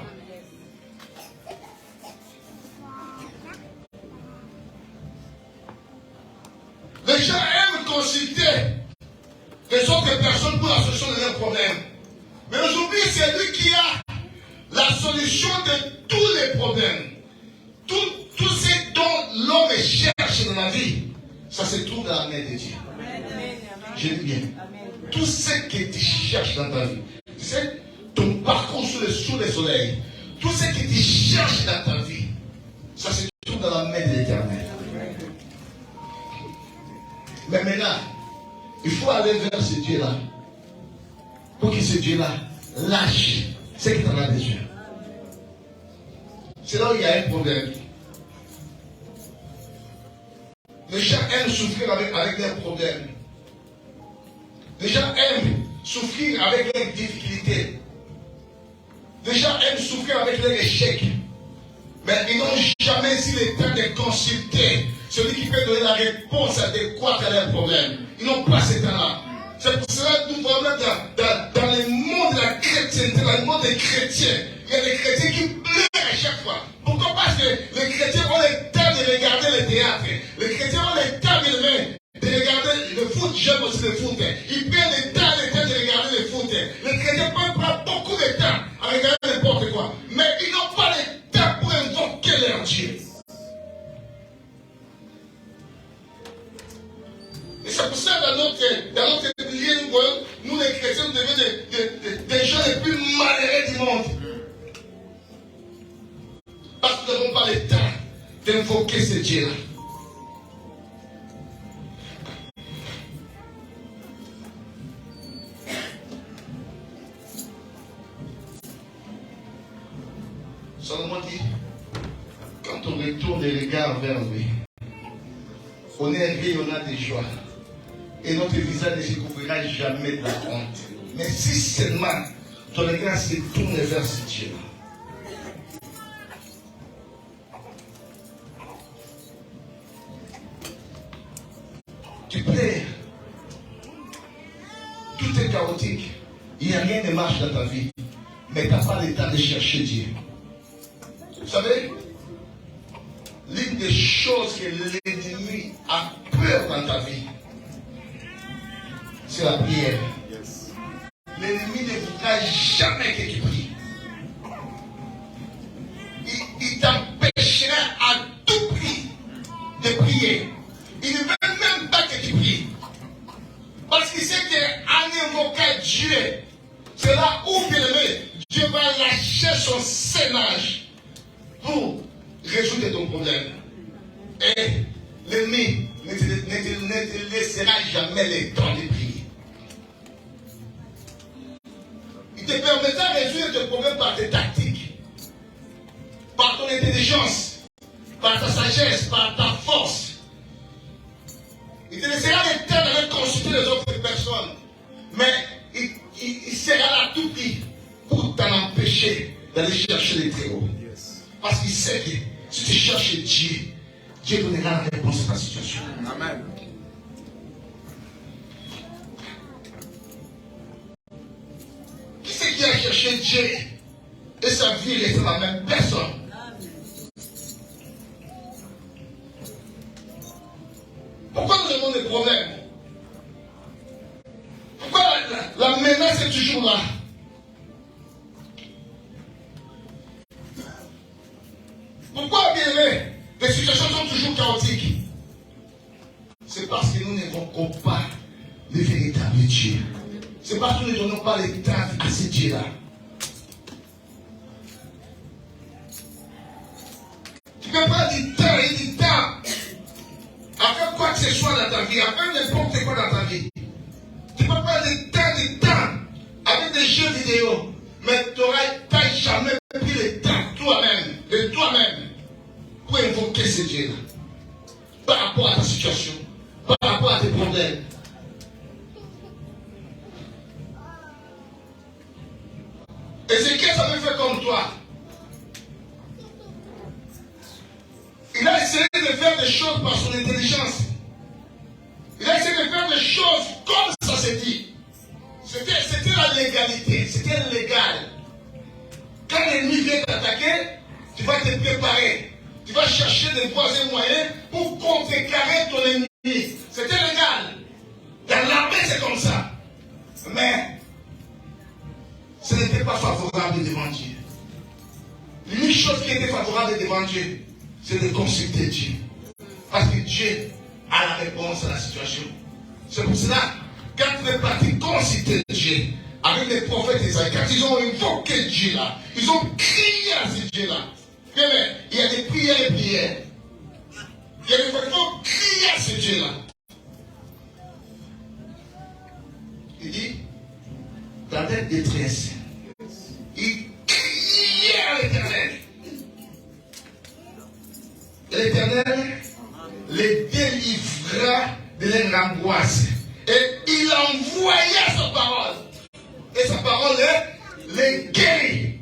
Les gens aiment consulter les autres personnes pour la solution de leurs problèmes. Mais aujourd'hui, c'est lui qui a la solution de tous les problèmes. Tout ce dont l'homme cherche dans la vie, ça se trouve dans la main de Dieu. Je dis bien. Tout ce que tu cherches dans ta vie, tu sais, ton parcours sous le soleil, tout ce que tu cherches dans ta vie, ça se trouve dans la main de l'Éternel. Mais maintenant, il faut aller vers ce Dieu-là pour que ce Dieu-là lâche ce que tu en as besoin. C'est là où il y a un problème. Les gens aiment souffrir avec leurs problèmes. Les gens aiment souffrir avec leurs difficultés. Les gens aiment souffrir avec leurs échecs. Mais ils n'ont jamais eu le temps de consulter celui qui peut donner la réponse adéquate à leurs problèmes. Ils n'ont pas ce temps-là. C'est pour cela que nous voyons dans le monde de la chrétienté, dans le monde des chrétiens, il y a des chrétiens qui pleurent à chaque fois. Pourquoi? Parce que les chrétiens ont le temps de regarder le théâtre. Les chrétiens ont le temps de regarder le foot. J'aime aussi le foot. Ils prennent le temps de regarder le foot. Les chrétiens peuvent prendre beaucoup de temps à regarder n'importe quoi. Mais ils n'ont pas le temps pour invoquer leur Dieu. Et c'est pour ça dans notre milieu, nous les chrétiens, nous devenons des gens les plus malheureux du monde. Parce que nous n'avons pas le temps d'invoquer ce Dieu-là. Salomon dit, quand on retourne les regards vers lui, on est rayonnant de joie. Et notre visage ne se couvrira jamais de la honte. Mais si seulement ton regard se tourne vers ce Dieu-là. Tu pleures. Tout est chaotique. Il n'y a rien de marche dans ta vie. Mais tu n'as pas le temps de chercher Dieu. Vous savez, l'une des choses que l'ennemi a peur dans ta vie, c'est la prière. L'ennemi ne voudra jamais que tu pries. Il t'empêchera à tout prix de prier. Il ne veut même pas que tu pries. Parce qu'il sait qu'en invoquant Dieu, c'est là où Dieu va lâcher son sénage pour résoudre ton problème. Et l'ennemi ne te laissera jamais le temps de prier. Il te permettra de résoudre tes problèmes par tes tactiques, par ton intelligence, par ta sagesse, par ta force. Il te laissera le temps d'aller consulter les autres personnes. Mais il sera là tout prix pour t'en empêcher d'aller chercher les très hauts. Parce qu'il sait que si tu cherches Dieu, Dieu donnera la réponse à ta situation. Amen. Qui c'est qui a cherché Dieu et sa vie reste la même personne? Pourquoi nous avons des problèmes? Pourquoi la menace est toujours là? Pourquoi, bien aimé, les situations sont toujours chaotiques? C'est parce que nous n'invoquons pas le véritable Dieu. C'est parce que nous ne donnons pas le temps à ce Dieu-là. Tu peux prendre du temps et du temps à faire quoi que ce soit dans ta vie, à faire n'importe quoi dans ta vie. Tu peux prendre du temps avec des jeux vidéo, mais tu n'auras jamais pris le temps de toi-même, pour invoquer ce Dieu-là. Par rapport à ta situation, par rapport à tes problèmes. Ézéchiel savait faire comme toi. Il a essayé de faire des choses par son intelligence. Il a essayé de faire des choses comme ça s'est dit. C'était la légalité, c'était légal. Quand l'ennemi vient t'attaquer, tu vas te préparer. Tu vas chercher des voies et moyens pour contrecarrer ton ennemi. C'était légal. Dans l'armée, c'est comme ça. Mais ce n'était pas favorable devant Dieu. L'unique chose qui était favorable devant Dieu, c'est de consulter Dieu. Parce que Dieu à la réponse à la situation. C'est pour cela, quand les partis consultaient Dieu, avec les prophètes Isaïe, quand ils ont invoqué Dieu là, ils ont crié à ce Dieu là. Il y a des prières et prières. Il y a des fois qu'il faut crier à ce Dieu là. Il dit, dans la détresse, il criait à l'Éternel. L'Éternel les délivra de leur angoisse. Et il envoya sa parole. Et sa parole les guérit.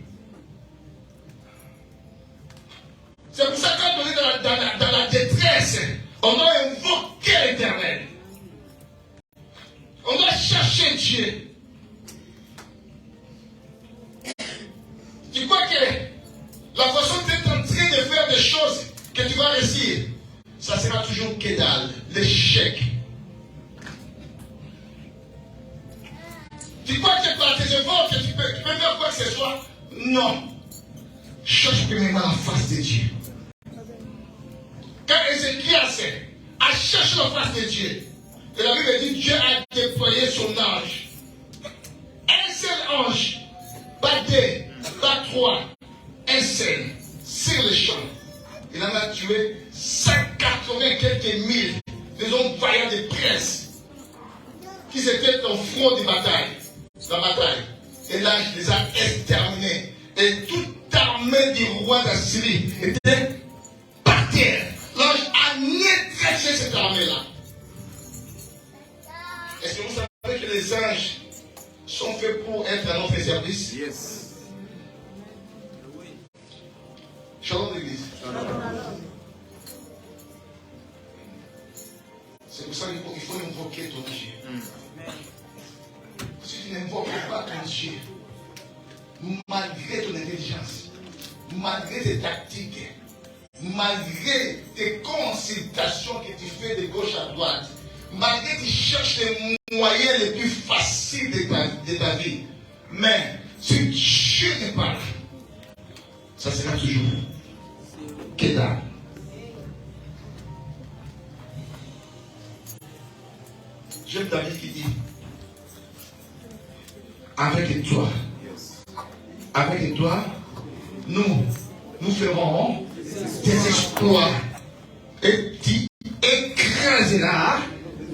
C'est pour ça que quand on est dans la détresse, on doit invoquer l'Éternel. On doit chercher Dieu. Tu crois que la façon que tu es en train de faire des choses que tu vas réussir, ça sera toujours que dalle, l'échec. Tu crois que par tes efforts, que tu peux faire quoi que ce soit? Non. Cherche premièrement la face de Dieu. Quand Ézéchias a cherché la face de Dieu, et la Bible dit Dieu a déployé son ange. Un seul ange, pas deux, pas trois, un seul, sur le champ. Il en a tué 180 quelques mille des hommes vaillants de princes qui s'étaient au front de bataille. La bataille. Et là, il les a exterminés. Et toute armée du roi d'Assyrie était par terre. L'ange a nétressé cette armée-là. Est-ce que vous savez que les anges sont faits pour être à notre service? Yes. Shalom l'église. C'est pour ça qu'il faut invoquer ton Dieu. Si tu n'invoques pas ton Dieu, malgré ton intelligence, malgré tes tactiques, malgré tes consultations que tu fais de gauche à droite, malgré que tu cherches les moyens les plus faciles de ta vie, mais si Dieu n'est pas là, ça sera toujours que dalle. J'aime David qui dit, avec toi, nous ferons des exploits et tu écraseras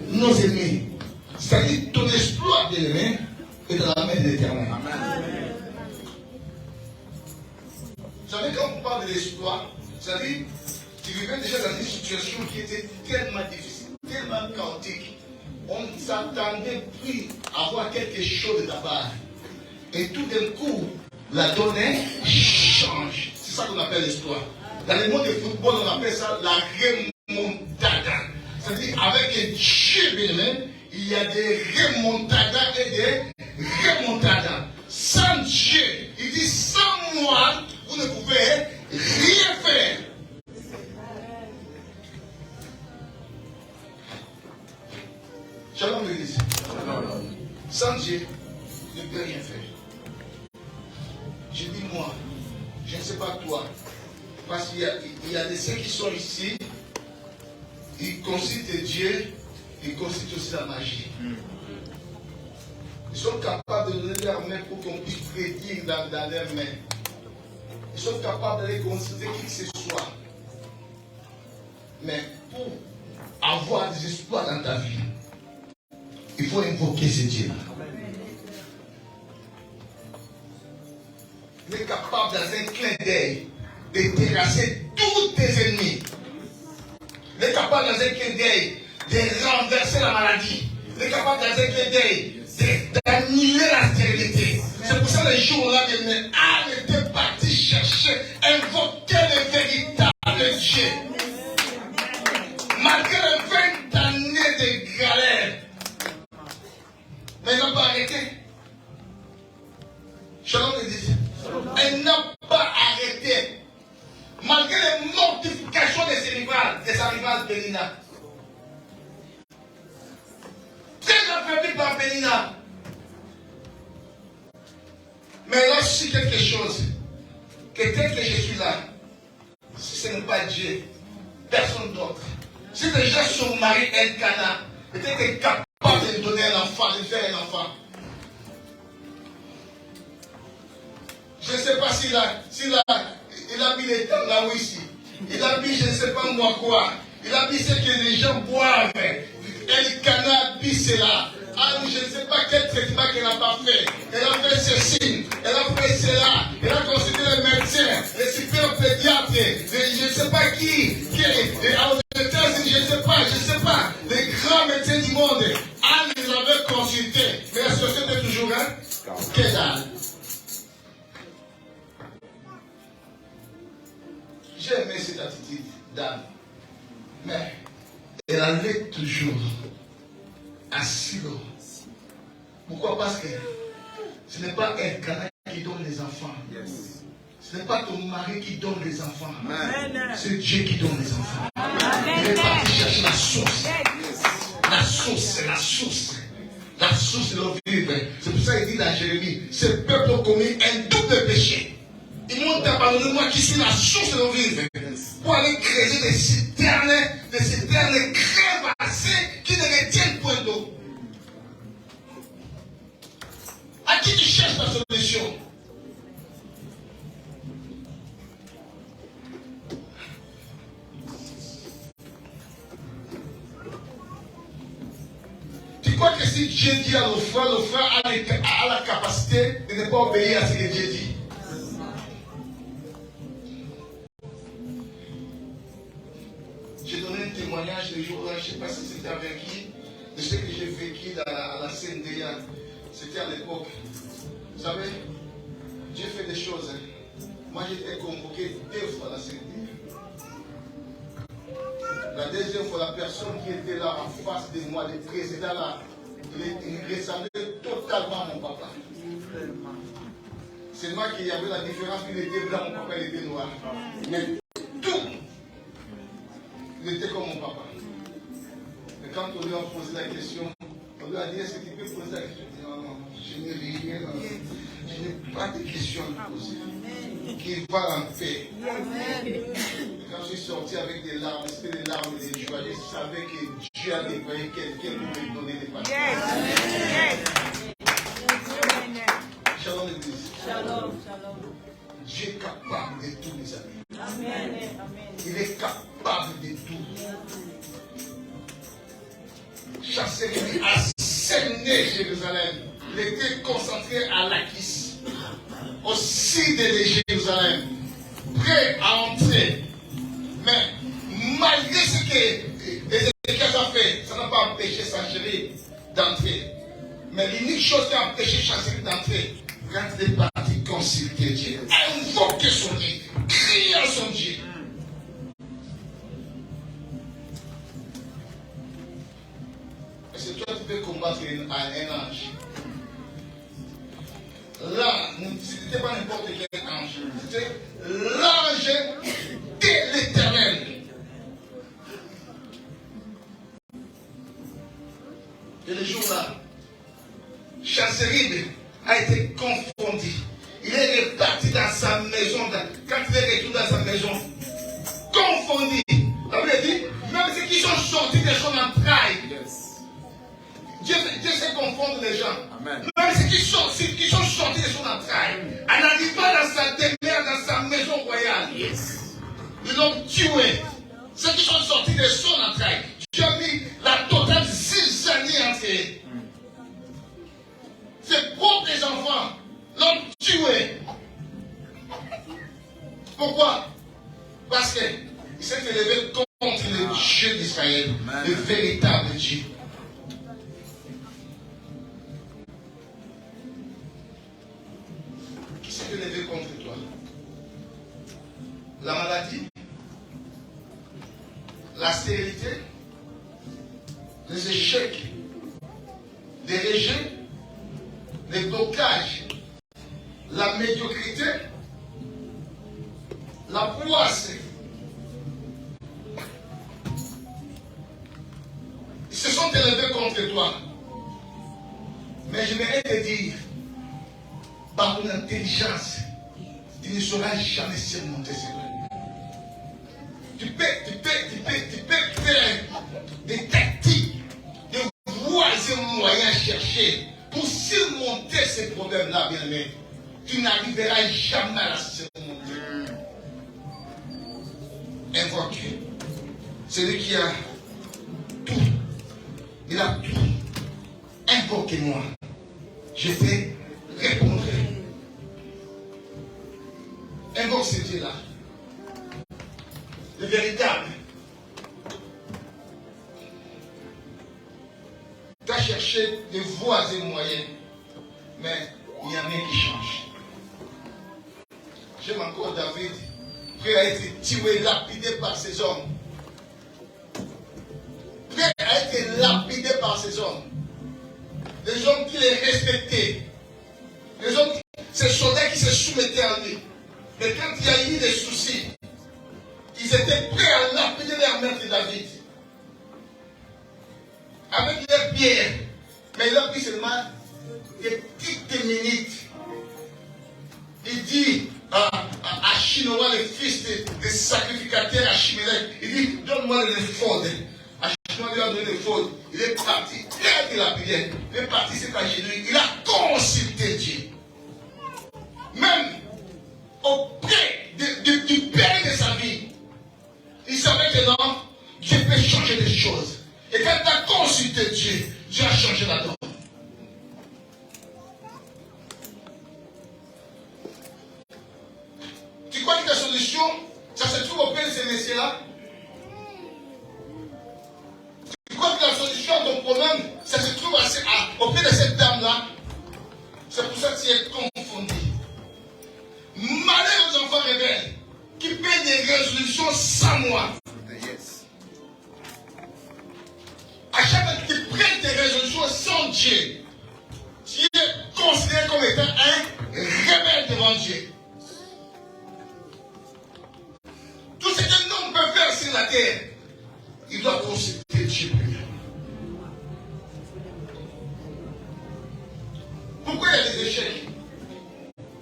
nos ennemis. C'est-à-dire ton exploit, bien-aimé, est dans la main de l'Éternel. Vous savez, quand on parle de l'exploit, c'est-à-dire, tu vivais déjà dans une situation qui était tellement difficile, tellement chaotique. On ne s'attendait plus à voir quelque chose de ta part. Et tout d'un coup, la donnée change. C'est ça qu'on appelle l'exploit. Dans le monde du football, on appelle ça la remontada. C'est-à-dire, avec Dieu bien-aimé, il y a des remontadas et des remontadas. Sans Dieu, il dit, sans moi, vous ne pouvez rien faire. Shalom l'église. Sans Dieu, je ne peux rien faire. Je dis moi, je ne sais pas toi, parce qu'il y a des ceux qui sont ici, ils consultent Dieu, ils consultent aussi la magie. Ils sont capables de donner leurs mains pour qu'on puisse prédire dans leurs mains. Ils sont capables d'aller consulter qui que ce soit. Mais pour avoir des espoirs dans ta vie, il faut invoquer ce Dieu-là. Il est capable dans un clin d'œil de terrasser tous tes ennemis. Il est capable dans un clin d'œil de renverser la maladie. Il est capable dans un clin d'œil d'annuler la stérilité. C'est pour ça que les jours-là, Anne était parti chercher, invoquer le véritable Dieu. Malgré les 20 années de galère, mais elle n'a pas arrêté. Shalom l'église. Elle n'a pas arrêté. Malgré les mortifications de sa rivale Pénina. Très affaiblie par Pénina. Mais là, si quelque chose, que tel que je suis là, si ce n'est pas Dieu, personne d'autre, Si déjà son mari Elkana était capable de donner un enfant, de faire un enfant, je ne sais pas s'il a mis les temps là-haut ici. Il a mis je ne sais pas moi quoi. Il a mis ce que les gens boivent. Elkana a mis cela. Ah, je ne sais pas quel traitement qu'elle n'a pas fait. Elle a fait ceci, elle a fait cela. Elle a consulté les médecins, les super pédiatres, je ne sais pas qui aux États-Unis, je ne sais pas, les grands médecins du monde. Anne les avait consultés. Mais la société est toujours là. Quelle âge? J'ai aimé cette attitude d'Anne. Mais elle allait toujours à Silo. Pourquoi? Parce que ce n'est pas Elkana qui donne les enfants. Ce n'est pas ton mari qui donne les enfants. C'est Dieu qui donne les enfants. Il est parti chercher la source. La source, c'est la source. La source de l'eau vive. C'est pour ça qu'il dit dans Jérémie, ce peuple a commis un double péché. Ils m'ont abandonné, moi qui suis la source de l'eau vive, pour aller creuser des citernes crévassées qui ne retiennent point d'eau. À qui tu cherches la solution? Tu crois que si Dieu dit à l'offreur a la capacité de ne pas obéir à ce que Dieu dit? J'ai donné un témoignage le jour là, je ne sais pas si c'était avec qui, de ce que j'ai vécu à la CNDA. C'était à l'époque. Vous savez, Dieu fait des choses. Moi, j'ai été convoqué 2 fois à la CNDA. La deuxième fois, la personne qui était là en face de moi, le président là, il ressemblait totalement à mon papa. C'est moi qu'il y avait la différence, il était blanc, mon papa il était noir. Mais tout, il était comme mon papa. Mais quand on lui a posé la question, on lui a dit, est-ce que tu peux poser la question? Il dit, non, non, je n'ai rien, je n'ai pas de questions à poser. Qu'il va en paix. Quand je suis sorti avec des larmes, c'était des larmes de joie, je savais que Dieu a déployé quelqu'un pour me donner des paroles. Shalom l'église. Shalom, shalom. Dieu est capable de tout, mes amis. Amen. Il est capable de tout. Chassérémie a cerné Jérusalem. Il était concentré à Lachish, au sud de Jérusalem, prêt à entrer. Mais malgré ce que Ézéchias a fait, ça n'a pas empêché Sanchéribe d'entrer. Mais l'unique chose qui a empêché Sanchéribe d'entrer, quand il est parti consulter Dieu, invoquer son Dieu, crier à son Dieu. Est-ce que toi tu peux combattre un ange? Là, ce n'était pas n'importe quel ange, c'était l'ange de l'Éternel. Et le jour-là, Sanchéribe a été confondu. Il est reparti dans sa maison. Quand il est retourné dans sa maison, confondu. La Bible dit, même ceux qui sont sortis de son entraille, Dieu sait confondre les gens. Amen. Même ceux qui sont sortis de son entraille, en arrivant dans sa demeure, dans sa maison royale, ils l'ont tué. Ceux qui sont sortis de son entraille, Dieu a mis la totale 6 années entre eux. Ses propres enfants l'ont tué. Pourquoi? Parce qu'il s'est élevé contre le Dieu d'Israël, le véritable Dieu. Qui s'est élevé contre toi? La maladie, la stérilité, les échecs, les rejets, les blocages, la médiocrité, la poisse. Ils se sont élevés contre toi. Mais je vais te dire, par ton intelligence, tu ne sauras jamais surmonter ces problèmes. Tu peux faire chercher pour surmonter ces problèmes-là, bien-aimé, tu n'arriveras jamais à la surmonter. Invoque. Celui qui a tout. Il a tout. Invoquez-moi. Je te répondrai. Invoque ce Dieu-là. Le véritable. Tu as cherché des voies et moyens, mais il n'y a rien qui change. J'aime encore David, qui a été tué, lapidé par ses hommes. Frère a été lapidé par ses hommes. Des hommes qui les respectaient. Des hommes, ces soldats qui se soumettaient à lui. Mais quand il y a eu des soucis, ils étaient prêts à lapider leur maître David. Avec leurs pierres. Mais il a pris seulement des petites minutes. Il dit à Chinois, le fils des sacrificateurs à Chimélec, il dit, donne-moi l'éphod. Chinois lui a donné l'éphod. Il est parti. Il a prié. Il est parti, c'est à genoux. Il a consulté Dieu. Même auprès du père de sa vie. Il savait que non, Dieu peut changer des choses. Et quand tu as consulté Dieu, Dieu a changé la donne. Tu crois que ta solution, ça se trouve auprès de ces messieurs-là? Tu crois que la solution à ton problème, ça se trouve auprès de cette dame-là? C'est pour ça que tu es confondu. Malheur aux enfants rebelles qui prennent des résolutions sans moi. À chaque fois que tu prends tes résolutions sans Dieu, tu es considéré comme étant un rebelle devant Dieu. Tout ce qu'un homme peut faire sur la terre, il doit consulter Dieu. Pourquoi il y a des échecs?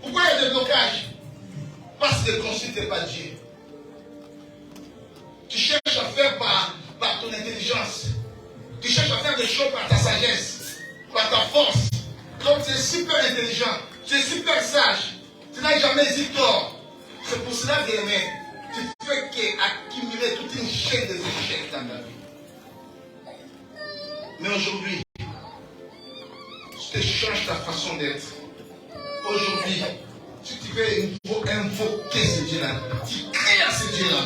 Pourquoi il y a des blocages? Parce que tu ne consultes pas Dieu. Tu cherches à faire par ton intelligence. Tu cherches à faire des choses par ta sagesse, par ta force. Donc tu es super intelligent, tu es super sage, tu n'as jamais eu tort. C'est pour cela que tu fais qu'accumuler toute une chaîne de échecs dans ta vie. Mais aujourd'hui, tu te changes ta façon d'être. Aujourd'hui, si tu veux invoquer ce Dieu-là, tu crées à ce Dieu-là,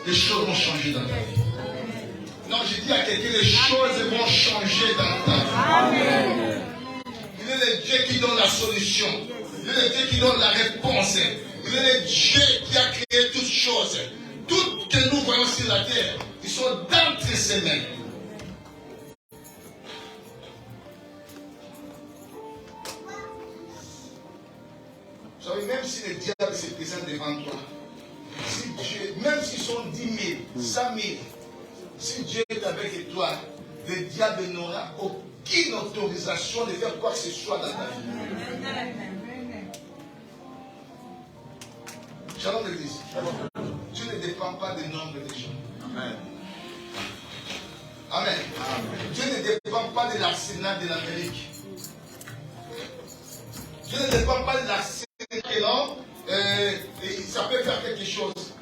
les choses vont changer dans ta vie. Non, je dis à quelqu'un, les choses vont changer dans ta vie. Amen. Il est le Dieu qui donne la solution. Il est le Dieu qui donne la réponse. Il est le Dieu qui a créé toutes choses. Toutes que nous voyons sur la terre, ils sont d'entre ses mains. Vous savez, même si le diable se présente devant toi, si Dieu, même s'ils sont 10 000, 100 000, si Dieu est avec toi, le diable n'aura aucune autorisation de faire quoi que ce soit dans ta vie. Shalom l'église. Dieu ne dépend pas du nombre de gens. Amen. Amen. Dieu ne dépend pas de l'arsenal de l'Amérique. Dieu ne dépend pas de l'arsenal de l'homme. Ça peut faire quelque chose.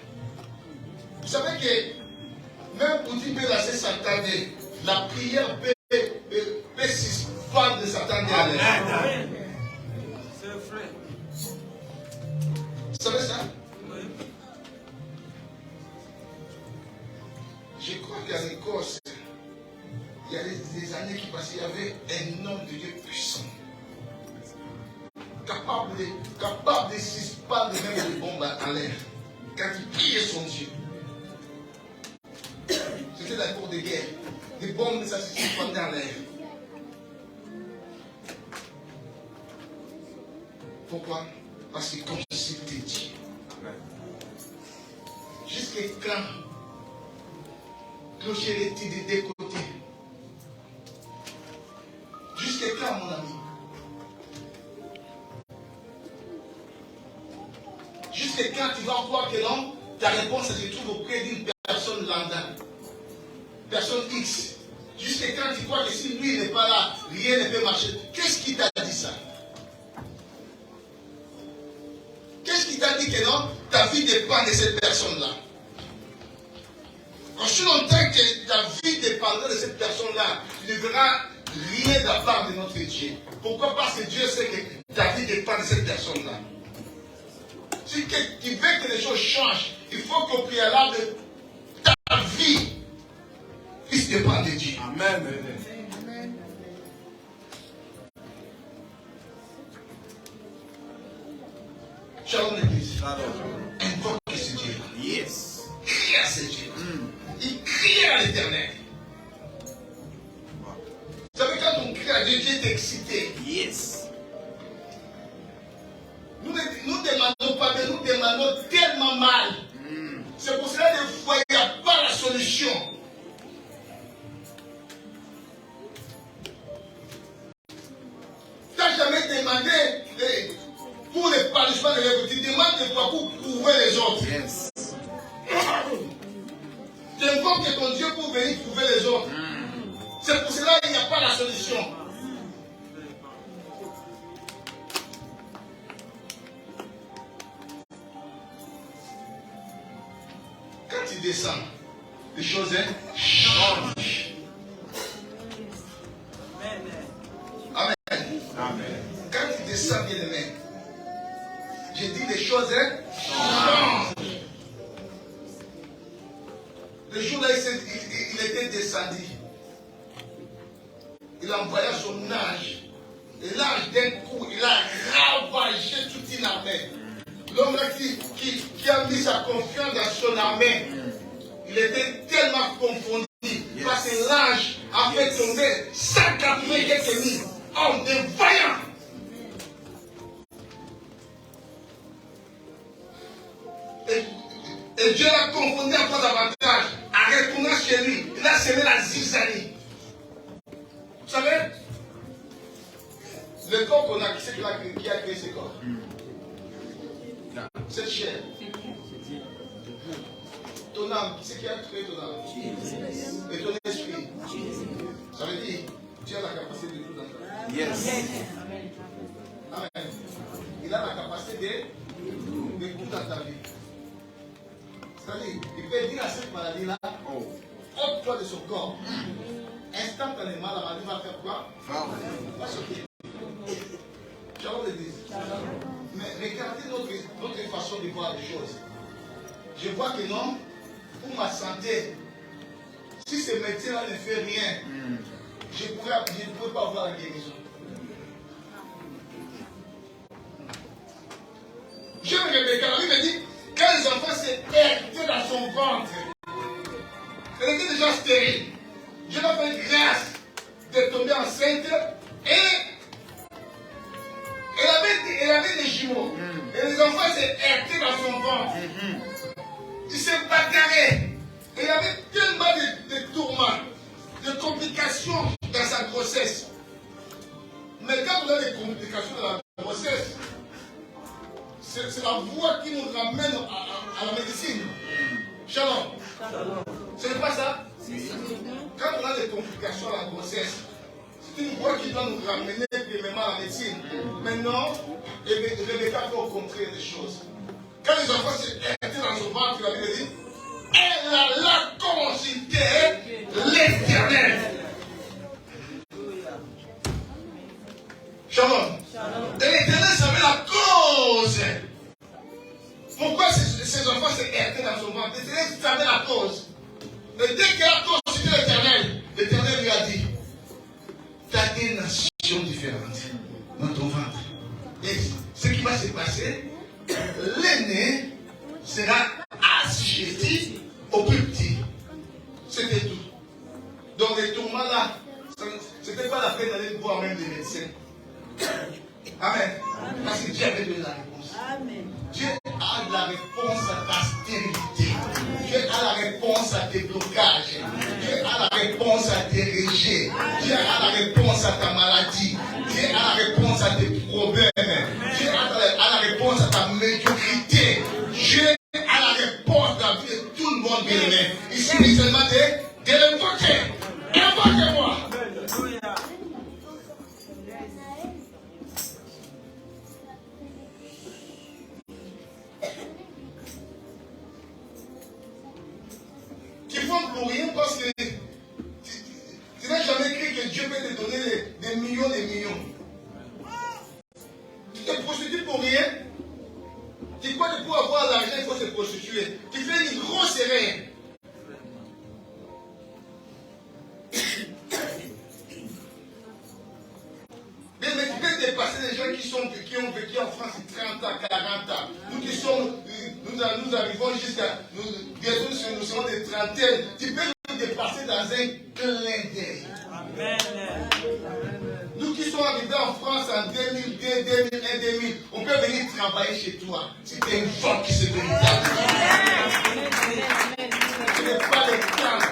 Vous savez que même pour dire que c'est Satan, la prière peut suspendre de Satan à l'air. C'est vrai. Vous savez ça? Je crois qu'en Écosse, il y a des années qui passaient, il y avait un homme de Dieu puissant. Capable de suspendre même les bombes à l'air. Quand il priait son Dieu. C'était la cour de guerre. Les bombes, ça se suspendait en l'air. Pourquoi? Parce qu'il consultait Dieu. Jusqu'à quand clocher était des deux côtés. Jusqu'à quand, mon ami? Jusqu'à quand tu vas croire que non, ta réponse se trouve auprès d'une personne lambda, personne X. Jusqu'à quand tu crois que si lui n'est pas là, rien ne peut marcher. Qu'est-ce qui t'a dit ça? Qu'est-ce qui t'a dit que non, ta vie dépend de cette personne-là? Quand si longtemps que ta vie dépendra de cette personne-là, tu ne verras rien de la part de notre Dieu. Pourquoi? Parce que Dieu sait que ta vie dépend de cette personne-là. Si tu veux que les choses changent, il faut qu'au préalable de ta vie puisse dépendre de Dieu. Amen. Shalom l'église. Invoque ce Dieu-là. Yes. Crie à ce Dieu. Il crie à l'Éternel. Vous savez, quand on crie à Dieu, Dieu est excité. Yes. Nous ne demandons pas, mais nous demandons tellement mal. C'est pour cela que des fois, il n'y a pas la solution. Tu n'as jamais demandé pour les parissements de l'œuvre. Tu demandes des fois pour trouver les autres. Yes. Tu invoques ton Dieu pour venir trouver les autres. C'est pour cela qu'il n'y a pas la solution. Quand tu descends, les choses changent. Amen. Amen. Quand tu descends, bien aimé, j'ai dit les choses changent. Le jour là, il était descendu. Il envoya son ange. Et l'ange d'un coup, il a ravagé toute une armée. L'homme là qui a mis sa confiance dans son armée, il était tellement confondu. Parce que l'ange a fait tomber 180 ennemis, hommes de vaillants. Et Dieu l'a confondu encore davantage. En retournant chez lui, il a semé la zizanie. Vous savez, le corps qu'on a, qui a créé ce corps? Cette chair. Ton âme, c'est qui a créé ton âme? Et ton esprit. Ça veut dire, Dieu a la capacité de tout dans ta vie. Yes. Amen. Il a la capacité de tout dans ta vie. C'est-à-dire, il peut dire à cette maladie-là, ôte-toi de son corps. Instantanément, la maladie va faire quoi? Va sortir. Shalom l'église. Mais regardez notre façon de voir les choses. Je vois que non, pour ma santé, si ce médecin-là ne fait rien, je ne pourrais pas avoir la guérison. J'aime Rebecca, la Bible dit, quand les enfants s'étaient dans son ventre, elle était déjà stérile. Dieu m'a fait grâce de tomber enceinte et elle avait des jumeaux. Et les enfants s'étaient dans son ventre. Il s'est bagarré. Et il y avait tellement de tourments, de complications dans sa grossesse. Mais quand on a des complications dans la grossesse, c'est la voie qui nous ramène à la médecine. Shalom. Ce n'est pas ça? Quand on a des complications à la grossesse, c'est une voie qui doit nous ramener premièrement à la médecine. Maintenant, Rebecca fait au contraire des choses. Quand les enfants étaient dans son ventre, la Bible dit, elle a consulté l'Éternel. Shalom. Et l'Éternel savait la cause. Pourquoi ces enfants étaient dans son ventre? L'Éternel savait la cause. Et dès qu'elle a consulté l'Éternel, l'Éternel lui a dit, tu as des nations différentes dans ton ventre. Et ce qui va se passer, l'aîné sera assujetti au plus petit. C'était tout. Donc les tourments là, ce n'était pas la peine d'aller voir même les médecins. Amen. Parce que Dieu avait donné la réponse. Amen. Dieu a la réponse à ta stérilité. Dieu a la réponse à tes blocages. Dieu a la réponse à tes rejets. Dieu a la réponse à ta maladie. Dieu a la réponse à tes problèmes. Dieu a la réponse à ta médiocrité. Dieu a la réponse à la vie de tout le monde bien aimé. Ici, il seulement de l'invoquer. Invoquez-moi. pour rien parce que tu n'as jamais cru que Dieu peut te donner des millions et des millions. Tu te prostitues pour rien. Tu crois que pour avoir l'argent, il faut se prostituer. Tu fais une grosse erreur. Mais tu peux dépasser les gens qui ont vécu en France 30 ans, 40 ans. Nous arrivons jusqu'à. Bientôt, nous serons des trentaines. Tu peux nous dépasser dans un clin d'œil. Nous qui sommes arrivés en France en 2002, 2001, 2000, on peut venir travailler chez toi. C'était une femme qui se donnait. Ce n'est pas le temps.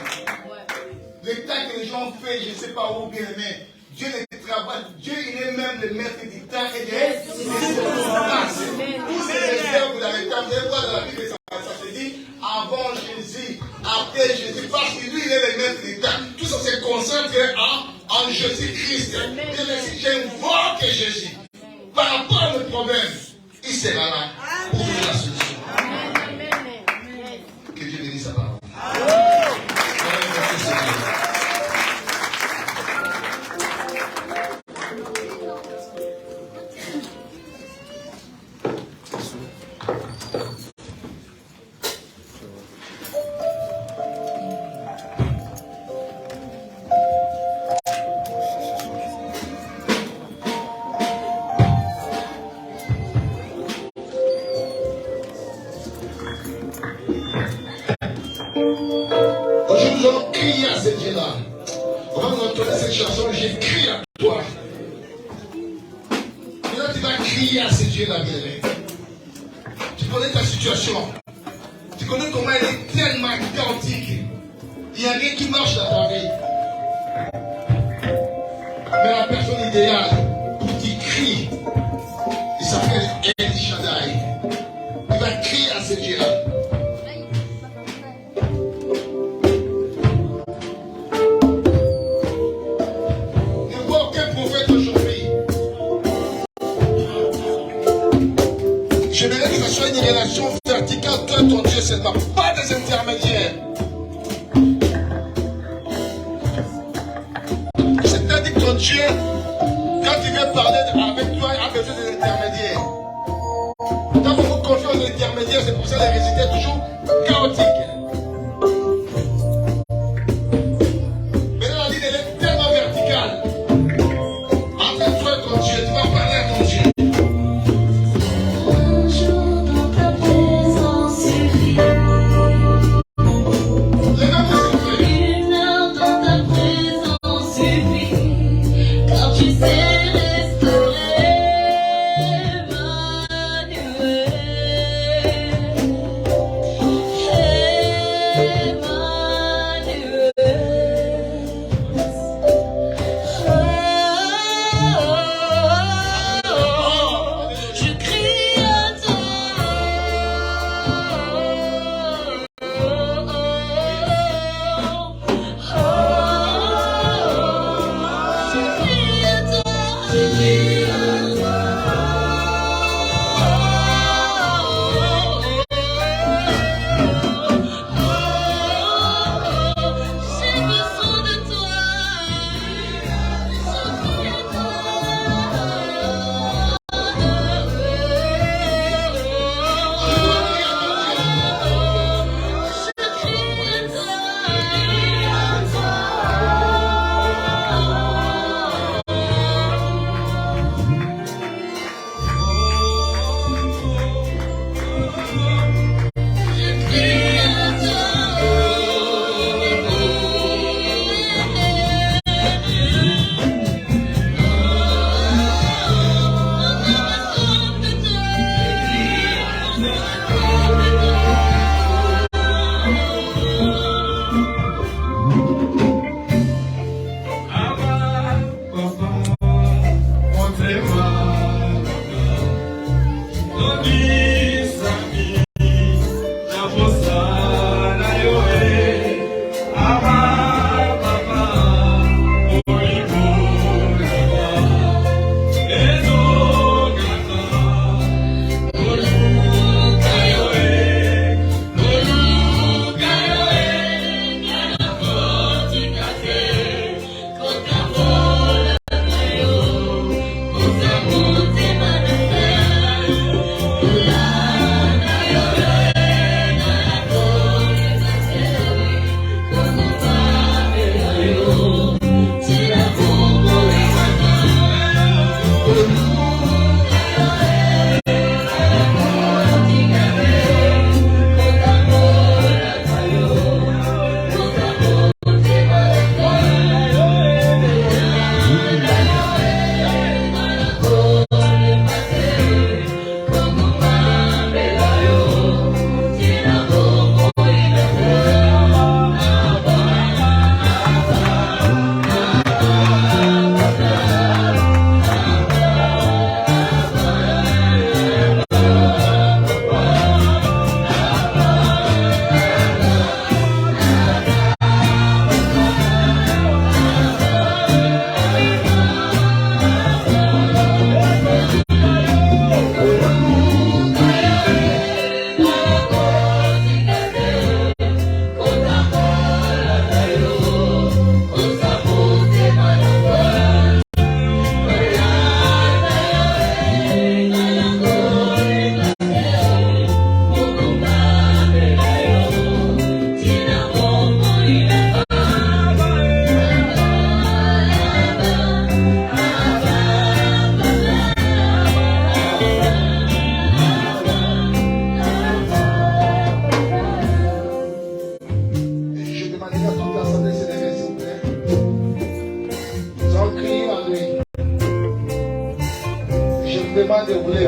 Le temps que les gens ont fait, je ne sais pas où bien, mais Dieu ne travaille. Dieu, il est même le maître du temps et des circonstances. Tous ces réserves dans le temps, vous allez voir dans la Bible, ça se dit avant Jésus, après Jésus, parce que lui, il est le maître du temps. Tout ça se concentre en Jésus-Christ. Et si j'invoque Jésus, par rapport à mes problèmes, il sera là pour trouver la solution. Que Dieu bénisse sa parole. Aujourd'hui, nous allons crier à ce Dieu-là. On va nous entendre cette chanson, j'ai crié à toi. Maintenant, tu vas crier à ce Dieu-là, bien-aimé. Tu connais ta situation. Tu connais comment elle est tellement chaotique. Il n'y a rien qui marche dans ta vie. Mais la personne idéale pour qui crie, il s'appelle El Shaddai. Tu vas crier à ce Dieu-là. J'aimerais que ce soit une relation verticale, toi et ton Dieu seulement, pas des intermédiaires. C'est-à-dire que ton Dieu, quand il veut parler avec toi, il a besoin des intermédiaires. Quand vous vous confiez aux intermédiaires, c'est pour ça que les résultats sont toujours chaotiques. Maintenant, la ligne elle est tellement verticale. Entre toi et ton Dieu, tu vas parler à ton Dieu.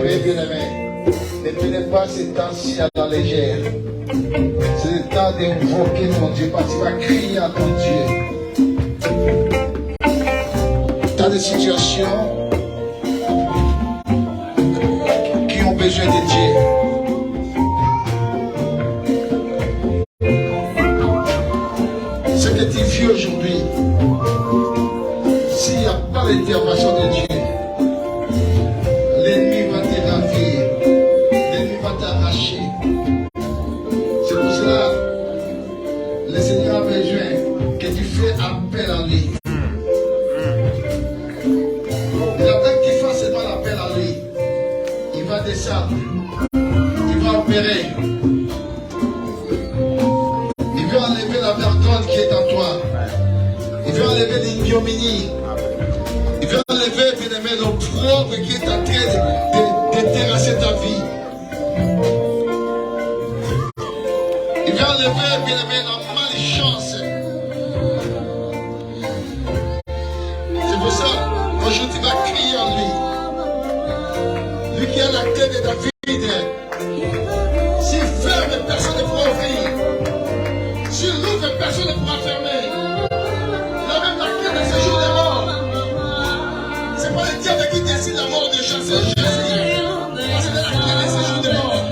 savez, bien-aimés, ne prenez pas ces temps-ci à la légère. C'est le temps d'invoquer ton Dieu, parce qu'il va crier à ton Dieu. Dans des situations qui ont besoin de Dieu. Ce que tu vis aujourd'hui, s'il n'y a pas l'intervention de Dieu, l'ennemi va te ravir, l'ennemi va t'arracher. C'est pour cela le Seigneur a besoin que tu fasses appel à lui. Il a besoin que tu fasses seulement l'appel à lui. Il va descendre, il va opérer. Il veut enlever la vergogne qui est en toi. Il veut enlever l'ignominie. Il veut enlever, bien aimé, l'opprobre qui est en train de terrasser ta vie. Il veut enlever, bien aimé, la malchance. C'est pour ça, aujourd'hui, tu vas crier en lui. Lui qui a la tête de David. S'il ferme, personne ne pourra ouvrir. S'il ouvre, personne ne pourra fermer. Il a même la clé de ce jour de mort. C'est pas le diable qui décide la mort des gens, c'est Jésus. C'est la clé de ce jour de mort.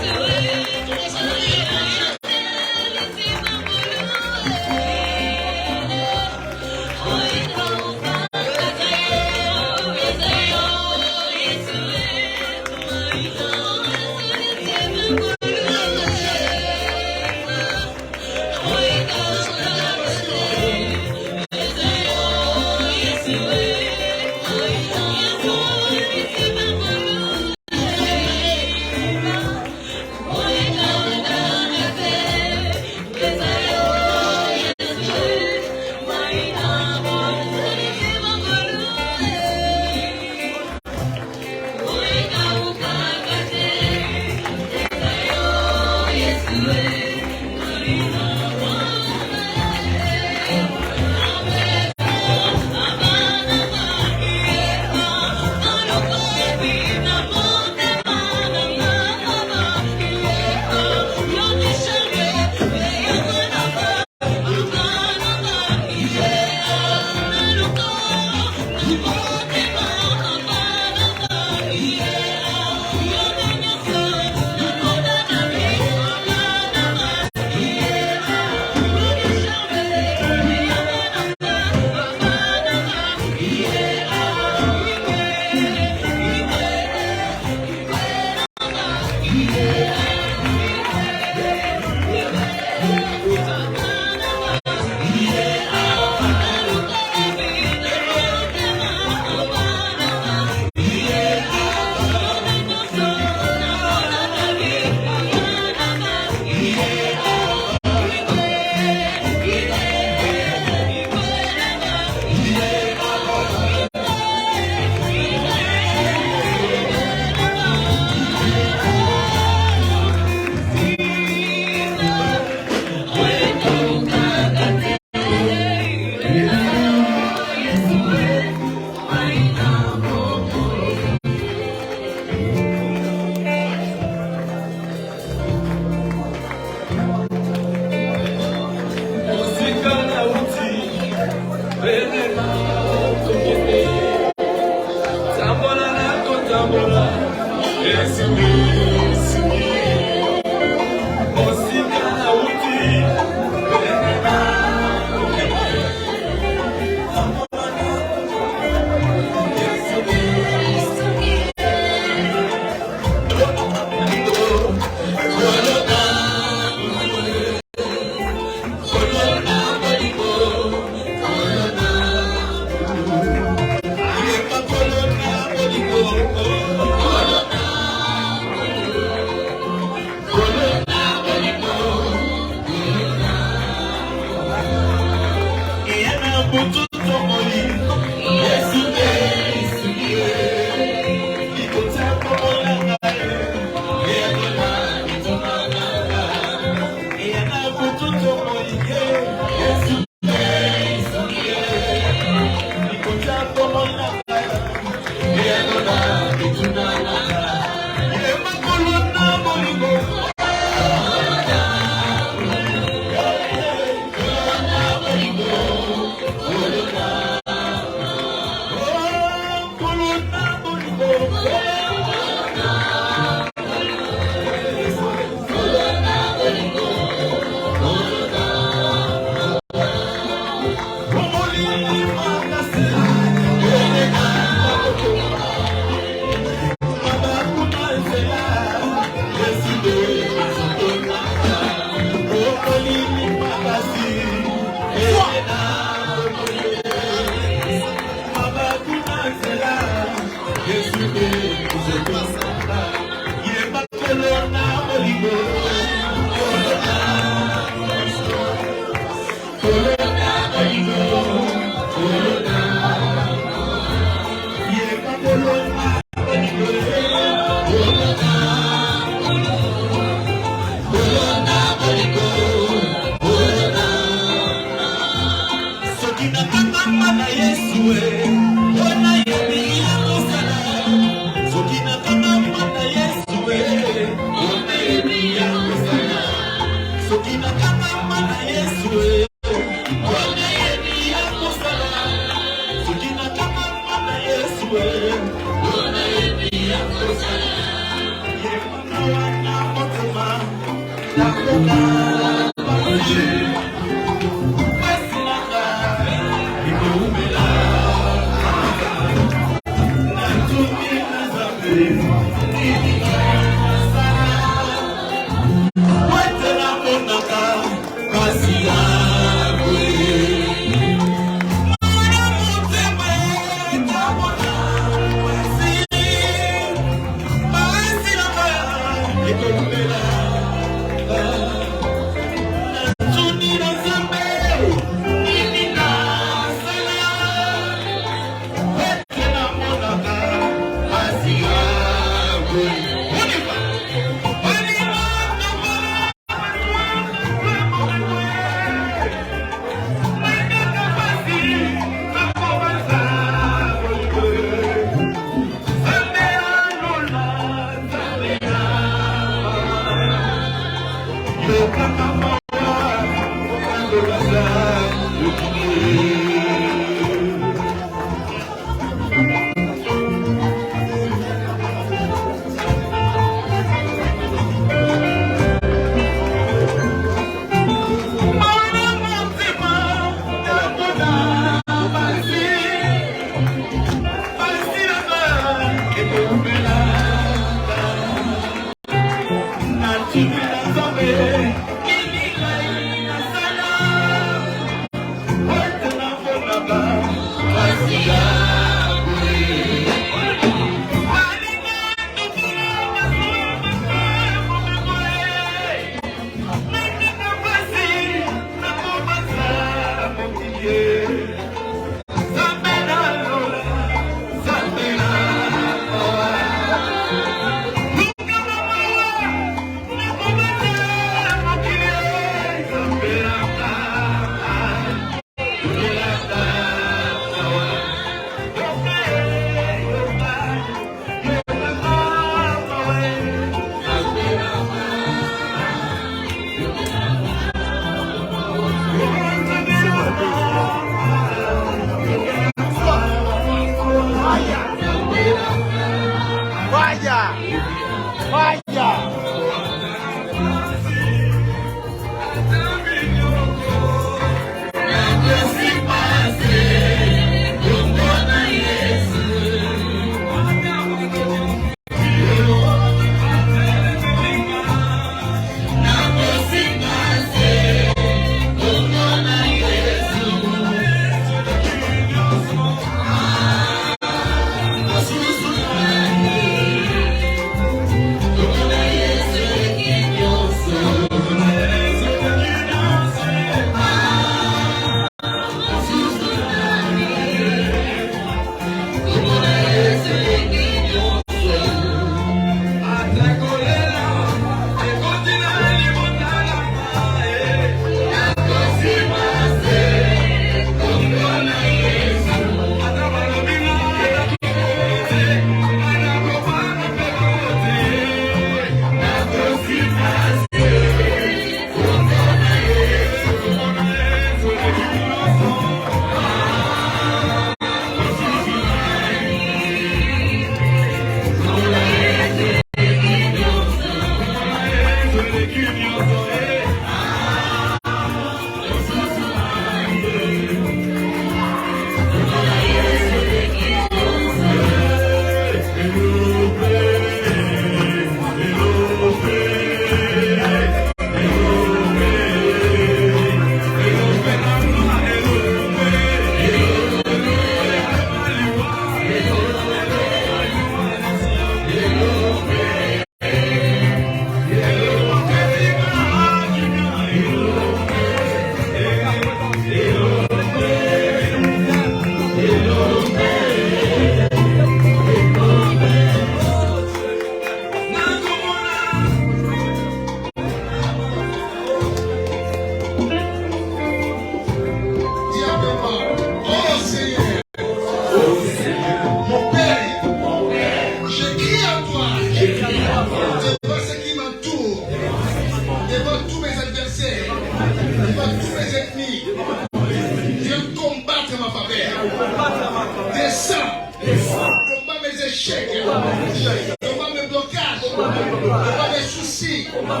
Descends. Combat mes échecs. Combat mes blocages. Combat mes soucis. Combat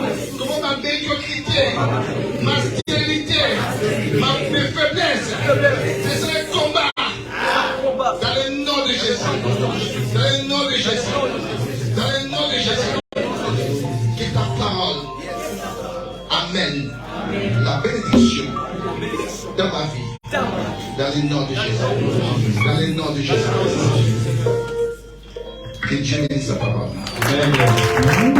ma médiocrité. Ma stérilité. Mes faiblesses. C'est un combat. Dans le nom de Jésus. Dans le nom de Jésus. Dans le nom de Jésus. Que ta parole amène la bénédiction dans ma vie. Dans le nom de Jésus. Dans le nom de Jésus. Que Dieu bénisse sa parole. Amen.